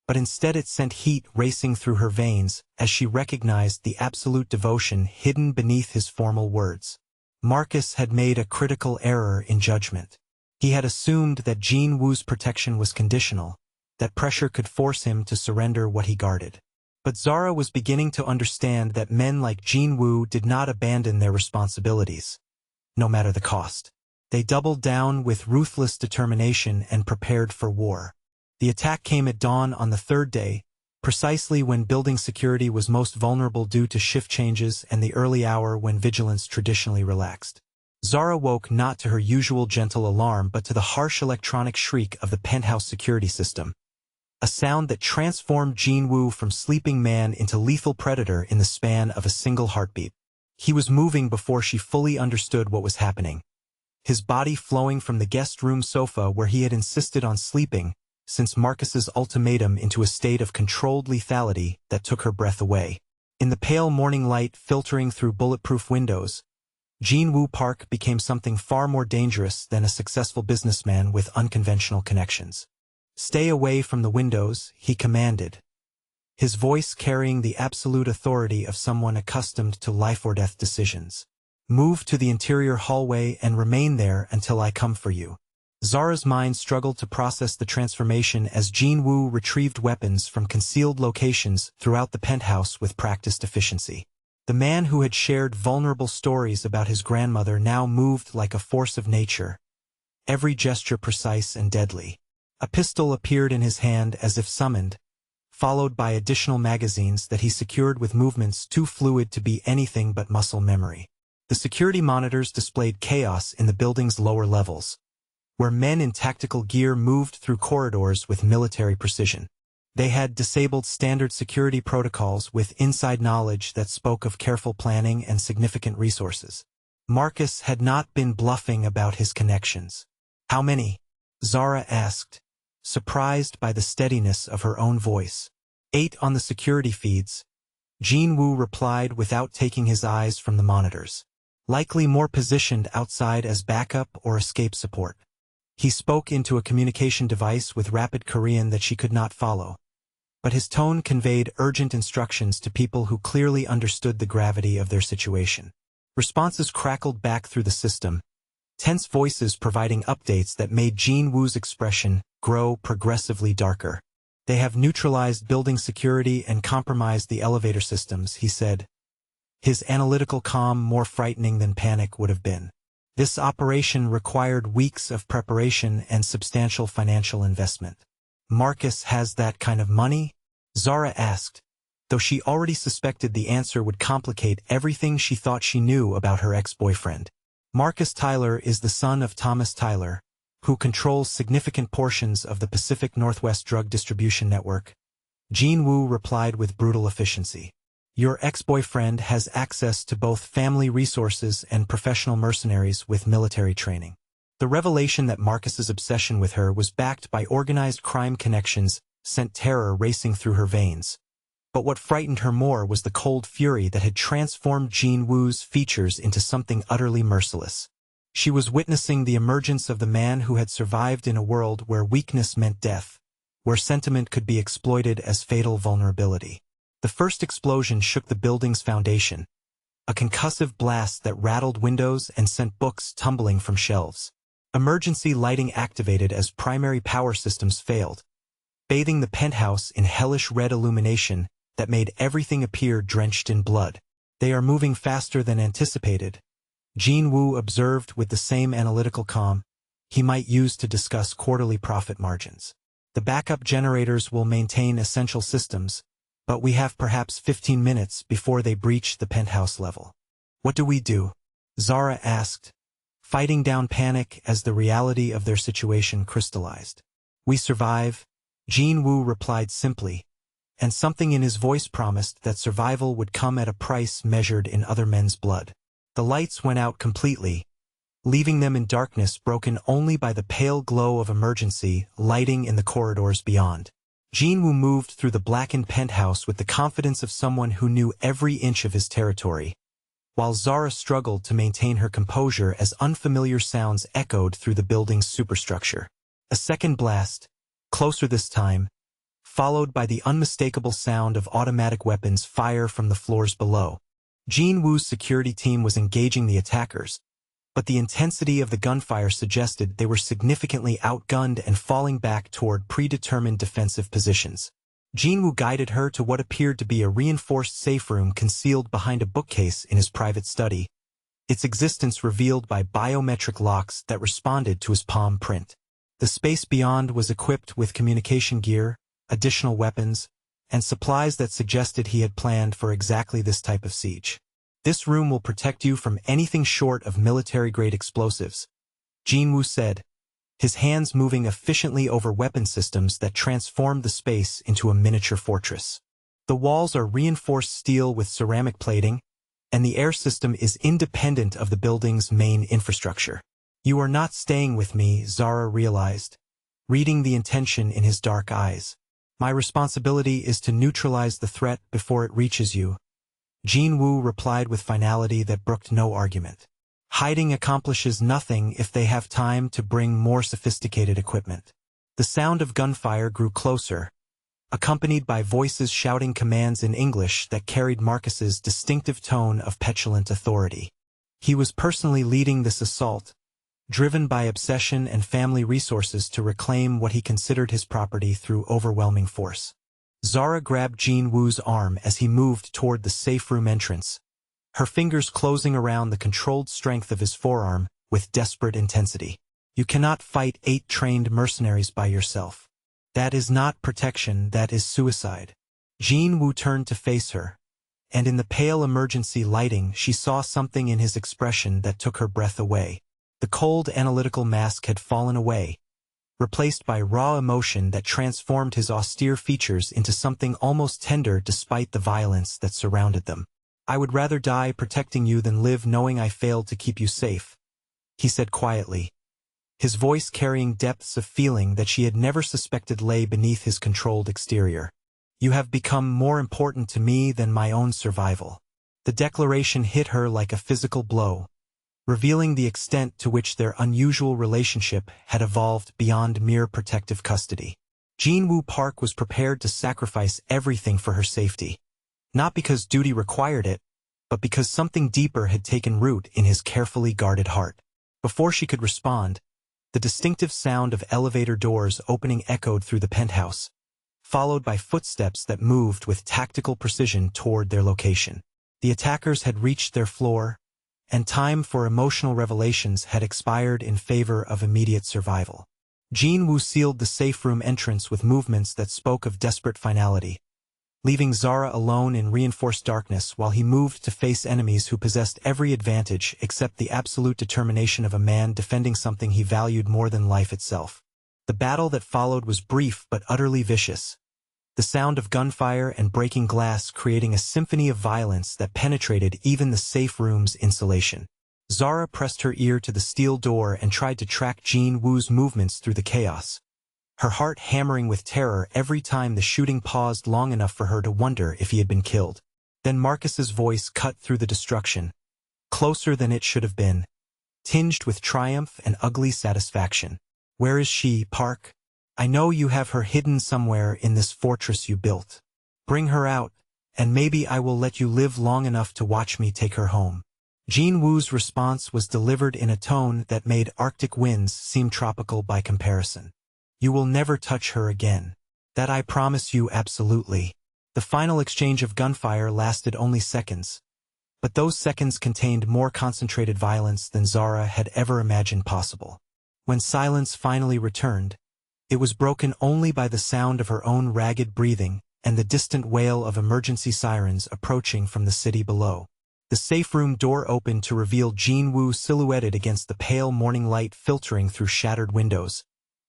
but instead it sent heat racing through her veins as she recognized the absolute devotion hidden beneath his formal words. Marcus had made a critical error in judgment. He had assumed that Jinwoo's protection was conditional, that pressure could force him to surrender what he guarded. But Zara was beginning to understand that men like Jinwoo did not abandon their responsibilities, no matter the cost. They doubled down with ruthless determination and prepared for war. The attack came at dawn on the third day, precisely when building security was most vulnerable due to shift changes and the early hour when vigilance traditionally relaxed. Zara woke not to her usual gentle alarm but to the harsh electronic shriek of the penthouse security system, a sound that transformed Jinwoo from sleeping man into lethal predator in the span of a single heartbeat. He was moving before she fully understood what was happening, his body flowing from the guest room sofa where he had insisted on sleeping since Marcus's ultimatum into a state of controlled lethality that took her breath away. In the pale morning light filtering through bulletproof windows, Jinwoo Park became something far more dangerous than a successful businessman with unconventional connections. "Stay away from the windows," he commanded, his voice carrying the absolute authority of someone accustomed to life-or-death decisions. "Move to the interior hallway and remain there until I come for you." Zara's mind struggled to process the transformation as Jinwoo retrieved weapons from concealed locations throughout the penthouse with practiced efficiency. The man who had shared vulnerable stories about his grandmother now moved like a force of nature, every gesture precise and deadly. A pistol appeared in his hand as if summoned, followed by additional magazines that he secured with movements too fluid to be anything but muscle memory. The security monitors displayed chaos in the building's lower levels, where men in tactical gear moved through corridors with military precision. They had disabled standard security protocols with inside knowledge that spoke of careful planning and significant resources. Marcus had not been bluffing about his connections. "How many?" Zara asked, surprised by the steadiness of her own voice. "8 on the security feeds," Jinwoo replied without taking his eyes from the monitors. "Likely more positioned outside as backup or escape support." He spoke into a communication device with rapid Korean that she could not follow, but his tone conveyed urgent instructions to people who clearly understood the gravity of their situation. Responses crackled back through the system, tense voices providing updates that made Jinwoo's expression grow progressively darker. "They have neutralized building security and compromised the elevator systems," he said, his analytical calm more frightening than panic would have been. "This operation required weeks of preparation and substantial financial investment." "Marcus has that kind of money?" Zara asked, though she already suspected the answer would complicate everything she thought she knew about her ex-boyfriend. "Marcus Tyler is the son of Thomas Tyler, who controls significant portions of the Pacific Northwest drug distribution network," Jinwoo replied with brutal efficiency. "Your ex-boyfriend has access to both family resources and professional mercenaries with military training." The revelation that Marcus's obsession with her was backed by organized crime connections sent terror racing through her veins. But what frightened her more was the cold fury that had transformed Jinwoo's features into something utterly merciless. She was witnessing the emergence of the man who had survived in a world where weakness meant death, where sentiment could be exploited as fatal vulnerability. The first explosion shook the building's foundation, a concussive blast that rattled windows and sent books tumbling from shelves. Emergency lighting activated as primary power systems failed, bathing the penthouse in hellish red illumination that made everything appear drenched in blood. "They are moving faster than anticipated," Jinwoo observed with the same analytical calm he might use to discuss quarterly profit margins. The backup generators will maintain essential systems, but we have perhaps 15 minutes before they breach the penthouse level. What do we do? Zara asked, fighting down panic as the reality of their situation crystallized. We survive, Jin Woo replied simply, and something in his voice promised that survival would come at a price measured in other men's blood. The lights went out completely, leaving them in darkness broken only by the pale glow of emergency lighting in the corridors beyond. Jin Woo moved through the blackened penthouse with the confidence of someone who knew every inch of his territory, while Zara struggled to maintain her composure as unfamiliar sounds echoed through the building's superstructure. A second blast, closer this time, followed by the unmistakable sound of automatic weapons fire from the floors below. Jin Woo's security team was engaging the attackers, but the intensity of the gunfire suggested they were significantly outgunned and falling back toward predetermined defensive positions. Jin Woo guided her to what appeared to be a reinforced safe room concealed behind a bookcase in his private study, its existence revealed by biometric locks that responded to his palm print. The space beyond was equipped with communication gear, additional weapons, and supplies that suggested he had planned for exactly this type of siege. This room will protect you from anything short of military-grade explosives, Jin Woo said, his hands moving efficiently over weapon systems that transformed the space into a miniature fortress. The walls are reinforced steel with ceramic plating, and the air system is independent of the building's main infrastructure. You are not staying with me, Zara realized, reading the intention in his dark eyes. My responsibility is to neutralize the threat before it reaches you, Jin Woo replied with finality that brooked no argument. Hiding accomplishes nothing if they have time to bring more sophisticated equipment. The sound of gunfire grew closer, accompanied by voices shouting commands in English that carried Marcus's distinctive tone of petulant authority. He was personally leading this assault, driven by obsession and family resources to reclaim what he considered his property through overwhelming force. Zara grabbed Jin Woo's arm as he moved toward the safe room entrance, her fingers closing around the controlled strength of his forearm with desperate intensity. You cannot fight 8 trained mercenaries by yourself. That is not protection, that is suicide. Jin Woo turned to face her, and in the pale emergency lighting she saw something in his expression that took her breath away. The cold analytical mask had fallen away, replaced by raw emotion that transformed his austere features into something almost tender despite the violence that surrounded them. I would rather die protecting you than live knowing I failed to keep you safe, he said quietly, his voice carrying depths of feeling that she had never suspected lay beneath his controlled exterior. You have become more important to me than my own survival. The declaration hit her like a physical blow, revealing the extent to which their unusual relationship had evolved beyond mere protective custody. Jin Woo Park was prepared to sacrifice everything for her safety, not because duty required it, but because something deeper had taken root in his carefully guarded heart. Before she could respond, the distinctive sound of elevator doors opening echoed through the penthouse, followed by footsteps that moved with tactical precision toward their location. The attackers had reached their floor, and time for emotional revelations had expired in favor of immediate survival. Jin Woo sealed the safe room entrance with movements that spoke of desperate finality, leaving Zara alone in reinforced darkness while he moved to face enemies who possessed every advantage except the absolute determination of a man defending something he valued more than life itself. The battle that followed was brief but utterly vicious, the sound of gunfire and breaking glass creating a symphony of violence that penetrated even the safe room's insulation. Zara pressed her ear to the steel door and tried to track Jin Woo's movements through the chaos, her heart hammering with terror every time the shooting paused long enough for her to wonder if he had been killed. Then Marcus's voice cut through the destruction, closer than it should have been, tinged with triumph and ugly satisfaction. Where is she, Park? I know you have her hidden somewhere in this fortress you built. Bring her out, and maybe I will let you live long enough to watch me take her home. Jin Woo's response was delivered in a tone that made Arctic winds seem tropical by comparison. You will never touch her again. That I promise you absolutely. The final exchange of gunfire lasted only seconds, but those seconds contained more concentrated violence than Zara had ever imagined possible. When silence finally returned, It was broken only by the sound of her own ragged breathing and the distant wail of emergency sirens approaching from the city below. The safe room door opened to reveal Jin Woo silhouetted against the pale morning light filtering through shattered windows.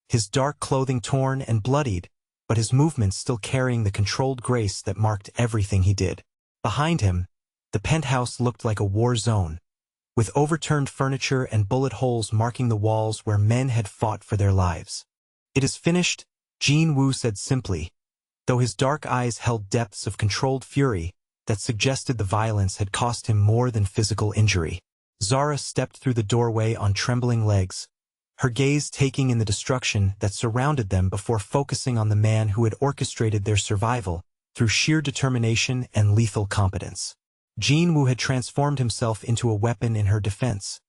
His dark clothing torn and bloodied, but his movements still carrying the controlled grace that marked everything he did. Behind him, the penthouse looked like a war zone, with overturned furniture and bullet holes marking the walls where men had fought for their lives. "It is finished," Jin Woo said simply, though his dark eyes held depths of controlled fury that suggested the violence had cost him more than physical injury. Zara stepped through the doorway on trembling legs, her gaze taking in the destruction that surrounded them before focusing on the man who had orchestrated their survival through sheer determination and lethal competence. Jin Woo had transformed himself into a weapon in her defense,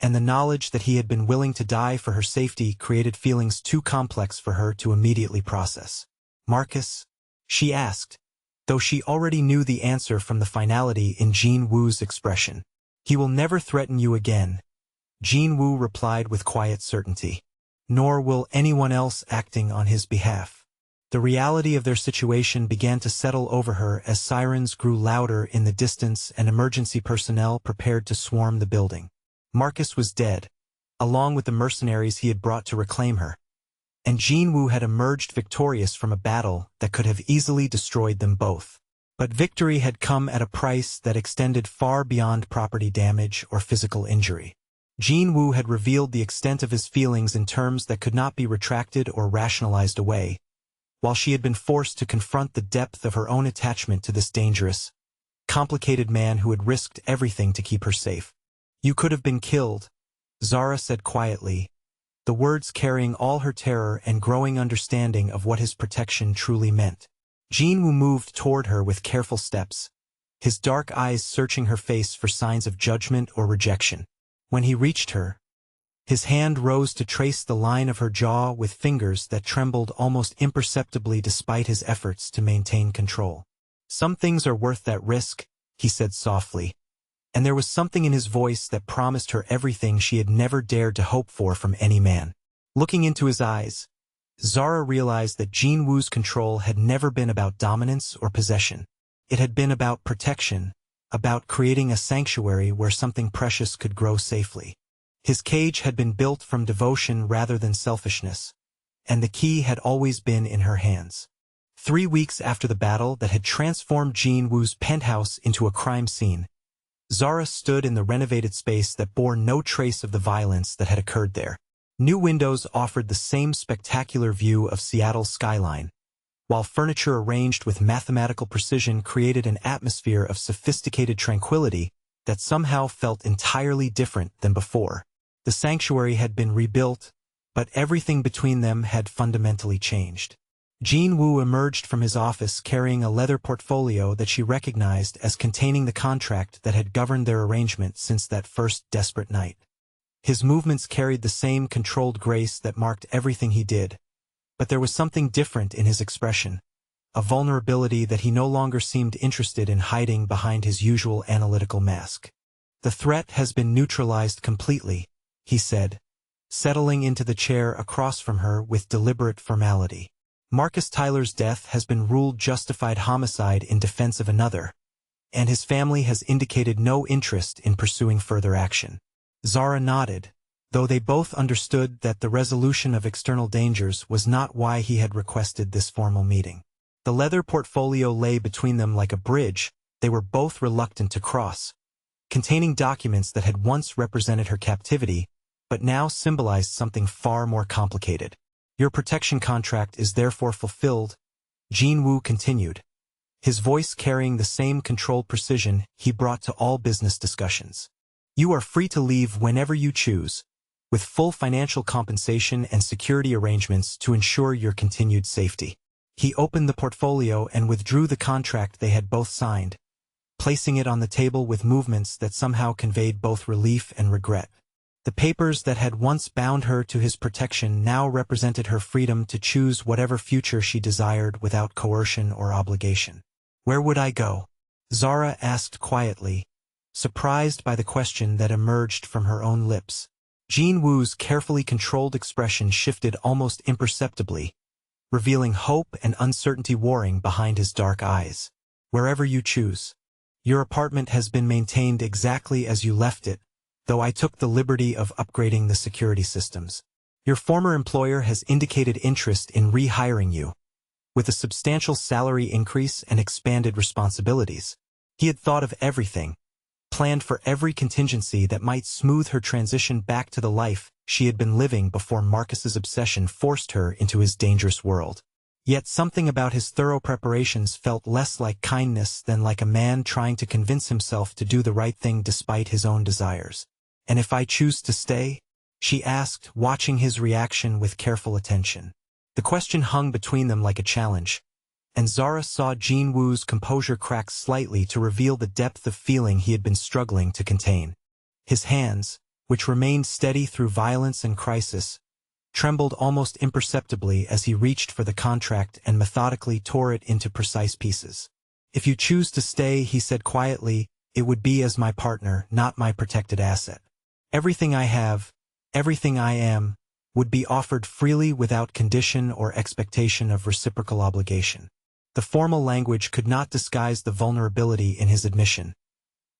and the knowledge that he had been willing to die for her safety created feelings too complex for her to immediately process. "Marcus?" she asked, though she already knew the answer from the finality in Jin Woo's expression. "He will never threaten you again," Jin Woo replied with quiet certainty. "Nor will anyone else acting on his behalf." The reality of their situation began to settle over her as sirens grew louder in the distance and emergency personnel prepared to swarm the building. Marcus was dead, along with the mercenaries he had brought to reclaim her, and Jin Woo had emerged victorious from a battle that could have easily destroyed them both. But victory had come at a price that extended far beyond property damage or physical injury. Jin Woo had revealed the extent of his feelings in terms that could not be retracted or rationalized away, while she had been forced to confront the depth of her own attachment to this dangerous, complicated man who had risked everything to keep her safe. "You could have been killed," Zara said quietly, the words carrying all her terror and growing understanding of what his protection truly meant. Jin Woo moved toward her with careful steps, his dark eyes searching her face for signs of judgment or rejection. When he reached her, his hand rose to trace the line of her jaw with fingers that trembled almost imperceptibly despite his efforts to maintain control. "Some things are worth that risk," he said softly, and there was something in his voice that promised her everything she had never dared to hope for from any man. Looking into his eyes, Zara realized that Jin Woo's control had never been about dominance or possession. It had been about protection, about creating a sanctuary where something precious could grow safely. His cage had been built from devotion rather than selfishness, and the key had always been in her hands. 3 weeks after the battle that had transformed Jin Woo's penthouse into a crime scene, Zara stood in the renovated space that bore no trace of the violence that had occurred there. New windows offered the same spectacular view of Seattle's skyline, while furniture arranged with mathematical precision created an atmosphere of sophisticated tranquility that somehow felt entirely different than before. The sanctuary had been rebuilt, but everything between them had fundamentally changed. Jin Woo emerged from his office carrying a leather portfolio that she recognized as containing the contract that had governed their arrangement since that first desperate night. His movements carried the same controlled grace that marked everything he did, but there was something different in his expression, a vulnerability that he no longer seemed interested in hiding behind his usual analytical mask. "The threat has been neutralized completely," he said, settling into the chair across from her with deliberate formality. "Marcus Tyler's death has been ruled justified homicide in defense of another, and his family has indicated no interest in pursuing further action." Zara nodded, though they both understood that the resolution of external dangers was not why he had requested this formal meeting. The leather portfolio lay between them like a bridge they were both reluctant to cross, containing documents that had once represented her captivity, but now symbolized something far more complicated. "Your protection contract is therefore fulfilled," Jin Woo continued, his voice carrying the same controlled precision he brought to all business discussions. "You are free to leave whenever you choose, with full financial compensation and security arrangements to ensure your continued safety." He opened the portfolio and withdrew the contract they had both signed, placing it on the table with movements that somehow conveyed both relief and regret. The papers that had once bound her to his protection now represented her freedom to choose whatever future she desired without coercion or obligation. "Where would I go?" Zara asked quietly, surprised by the question that emerged from her own lips. Jean Wu's carefully controlled expression shifted almost imperceptibly, revealing hope and uncertainty warring behind his dark eyes. Wherever you choose. Your apartment has been maintained exactly as you left it, though I took the liberty of upgrading the security systems. Your former employer has indicated interest in rehiring you, with a substantial salary increase and expanded responsibilities. He had thought of everything, planned for every contingency that might smooth her transition back to the life she had been living before Marcus's obsession forced her into his dangerous world. Yet something about his thorough preparations felt less like kindness than like a man trying to convince himself to do the right thing despite his own desires. "And if I choose to stay?" she asked, watching his reaction with careful attention. The question hung between them like a challenge, and Zara saw Jean Wu's composure crack slightly to reveal the depth of feeling he had been struggling to contain. His hands, which remained steady through violence and crisis, trembled almost imperceptibly as he reached for the contract and methodically tore it into precise pieces. "If you choose to stay," he said quietly, "it would be as my partner, not my protected asset. Everything I have, everything I am, would be offered freely without condition or expectation of reciprocal obligation." The formal language could not disguise the vulnerability in his admission.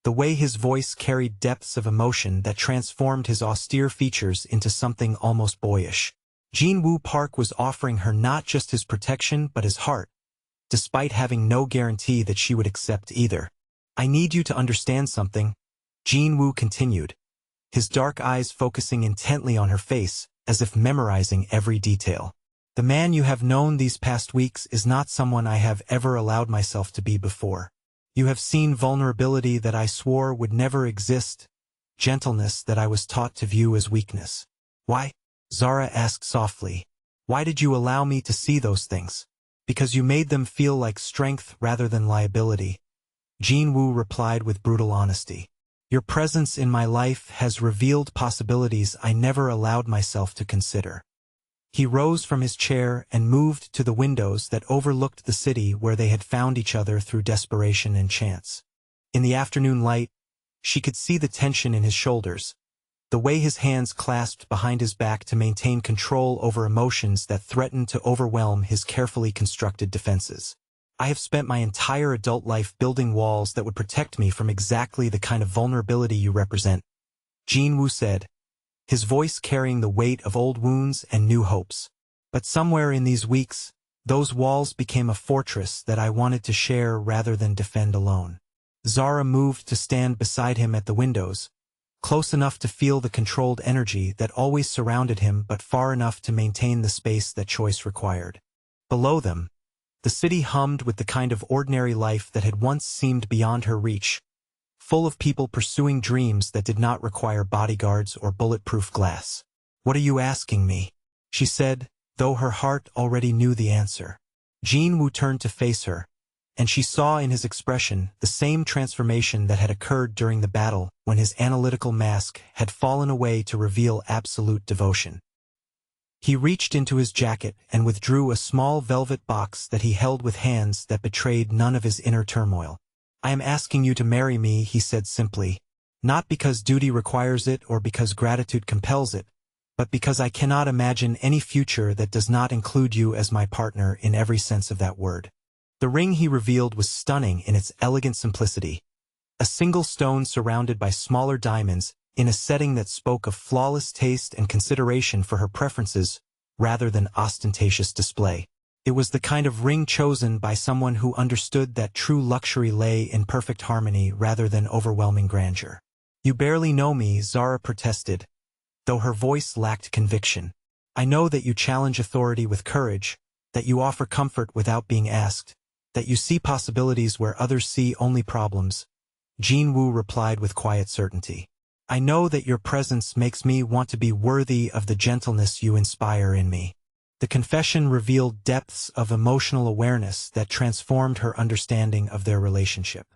The way his voice carried depths of emotion that transformed his austere features into something almost boyish. Jean Wu Park was offering her not just his protection but his heart, despite having no guarantee that she would accept either. "I need you to understand something," Jean Wu continued, his dark eyes focusing intently on her face, as if memorizing every detail. "The man you have known these past weeks is not someone I have ever allowed myself to be before. You have seen vulnerability that I swore would never exist, gentleness that I was taught to view as weakness." "Why?" Zara asked softly. "Why did you allow me to see those things?" "Because you made them feel like strength rather than liability," Jean Wu replied with brutal honesty. "Your presence in my life has revealed possibilities I never allowed myself to consider." He rose from his chair and moved to the windows that overlooked the city where they had found each other through desperation and chance. In the afternoon light, she could see the tension in his shoulders, the way his hands clasped behind his back to maintain control over emotions that threatened to overwhelm his carefully constructed defenses. "I have spent my entire adult life building walls that would protect me from exactly the kind of vulnerability you represent," Jean Wu said, his voice carrying the weight of old wounds and new hopes. "But somewhere in these weeks, those walls became a fortress that I wanted to share rather than defend alone." Zara moved to stand beside him at the windows, close enough to feel the controlled energy that always surrounded him but far enough to maintain the space that choice required. Below them, the city hummed with the kind of ordinary life that had once seemed beyond her reach, full of people pursuing dreams that did not require bodyguards or bulletproof glass. "What are you asking me?" she said, though her heart already knew the answer. Jean Wu turned to face her, and she saw in his expression the same transformation that had occurred during the battle when his analytical mask had fallen away to reveal absolute devotion. He reached into his jacket and withdrew a small velvet box that he held with hands that betrayed none of his inner turmoil. "I am asking you to marry me," he said simply, "not because duty requires it or because gratitude compels it, but because I cannot imagine any future that does not include you as my partner in every sense of that word." The ring he revealed was stunning in its elegant simplicity, a single stone surrounded by smaller diamonds in a setting that spoke of flawless taste and consideration for her preferences rather than ostentatious display. It was the kind of ring chosen by someone who understood that true luxury lay in perfect harmony rather than overwhelming grandeur. "You barely know me," Zara protested, though her voice lacked conviction. "I know that you challenge authority with courage, that you offer comfort without being asked, that you see possibilities where others see only problems," Jean Wu replied with quiet certainty. "I know that your presence makes me want to be worthy of the gentleness you inspire in me." The confession revealed depths of emotional awareness that transformed her understanding of their relationship.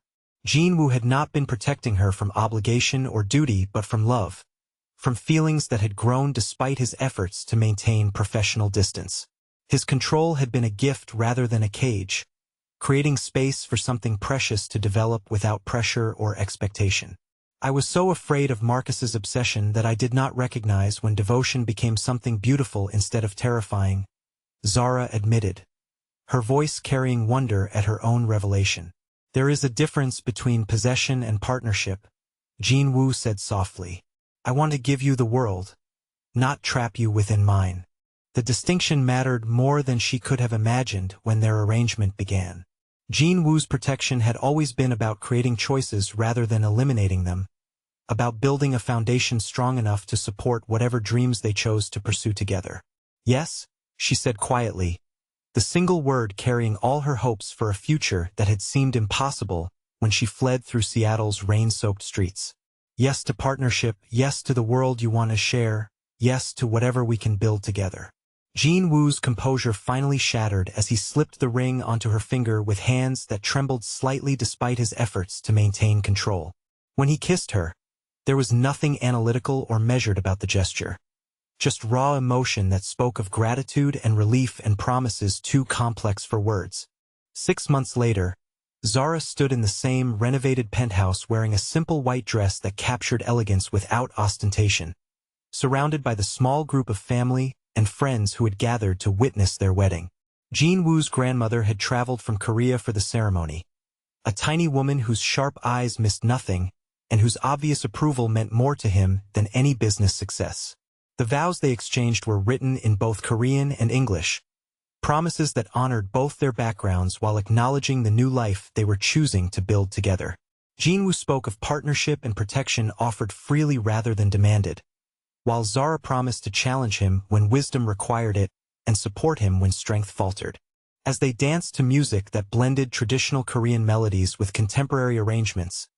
Jean Wu had not been protecting her from obligation or duty but from love, from feelings that had grown despite his efforts to maintain professional distance. His control had been a gift rather than a cage, creating space for something precious to develop without pressure or expectation. I was so afraid of Marcus's obsession that I did not recognize when devotion became something beautiful instead of terrifying, Zara admitted, her voice carrying wonder at her own revelation. There is a difference between possession and partnership, Jin Woo said softly. I want to give you the world, not trap you within mine. The distinction mattered more than she could have imagined when their arrangement began. Jin Woo's protection had always been about creating choices rather than eliminating them, about building a foundation strong enough to support whatever dreams they chose to pursue together. Yes, she said quietly, the single word carrying all her hopes for a future that had seemed impossible when she fled through Seattle's rain-soaked streets. Yes to partnership, yes to the world you want to share, yes to whatever we can build together. Jin Woo's composure finally shattered as he slipped the ring onto her finger with hands that trembled slightly despite his efforts to maintain control. When he kissed her, there was nothing analytical or measured about the gesture. Just raw emotion that spoke of gratitude and relief and promises too complex for words. 6 months later, Zara stood in the same renovated penthouse wearing a simple white dress that captured elegance without ostentation, surrounded by the small group of family and friends who had gathered to witness their wedding. Jin Woo's grandmother had traveled from Korea for the ceremony, a tiny woman whose sharp eyes missed nothing and whose obvious approval meant more to him than any business success. The vows they exchanged were written in both Korean and English, promises that honored both their backgrounds while acknowledging the new life they were choosing to build together. Jin Woo spoke of partnership and protection offered freely rather than demanded, while Zara promised to challenge him when wisdom required it and support him when strength faltered. As they danced to music that blended traditional Korean melodies with contemporary arrangements,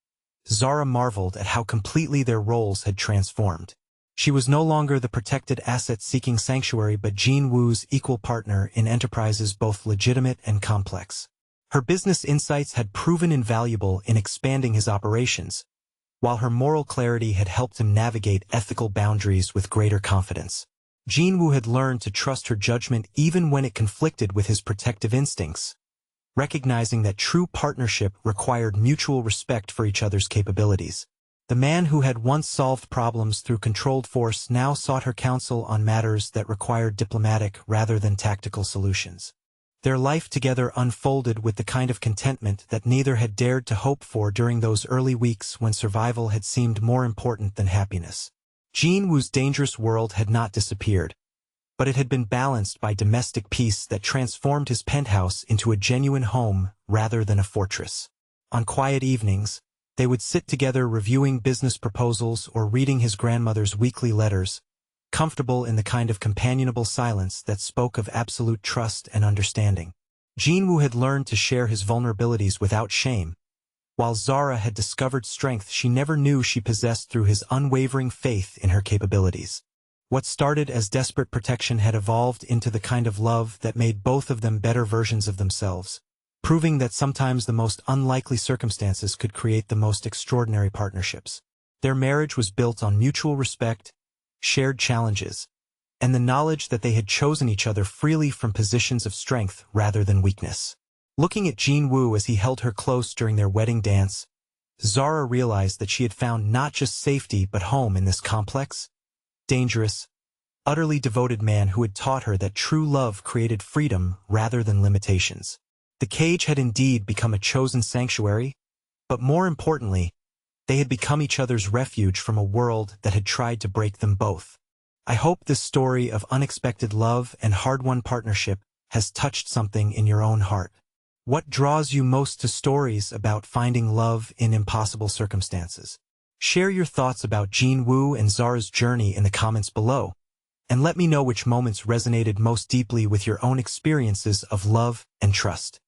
Zara marveled at how completely their roles had transformed. She was no longer the protected asset seeking sanctuary but Jin Woo's equal partner in enterprises both legitimate and complex. Her business insights had proven invaluable in expanding his operations, while her moral clarity had helped him navigate ethical boundaries with greater confidence. Jin Woo had learned to trust her judgment even when it conflicted with his protective instincts, recognizing that true partnership required mutual respect for each other's capabilities. The man who had once solved problems through controlled force now sought her counsel on matters that required diplomatic rather than tactical solutions. Their life together unfolded with the kind of contentment that neither had dared to hope for during those early weeks when survival had seemed more important than happiness. Jin Woo's dangerous world had not disappeared, but it had been balanced by domestic peace that transformed his penthouse into a genuine home rather than a fortress. On quiet evenings, they would sit together reviewing business proposals or reading his grandmother's weekly letters, comfortable in the kind of companionable silence that spoke of absolute trust and understanding. Jin Woo had learned to share his vulnerabilities without shame, while Zara had discovered strength she never knew she possessed through his unwavering faith in her capabilities. What started as desperate protection had evolved into the kind of love that made both of them better versions of themselves, proving that sometimes the most unlikely circumstances could create the most extraordinary partnerships. Their marriage was built on mutual respect, shared challenges, and the knowledge that they had chosen each other freely from positions of strength rather than weakness. Looking at Jin Woo as he held her close during their wedding dance, Zara realized that she had found not just safety but home in this complex, dangerous, utterly devoted man who had taught her that true love created freedom rather than limitations. The cage had indeed become a chosen sanctuary, but more importantly, they had become each other's refuge from a world that had tried to break them both. I hope this story of unexpected love and hard-won partnership has touched something in your own heart. What draws you most to stories about finding love in impossible circumstances? Share your thoughts about Jin Woo and Zara's journey in the comments below, and let me know which moments resonated most deeply with your own experiences of love and trust.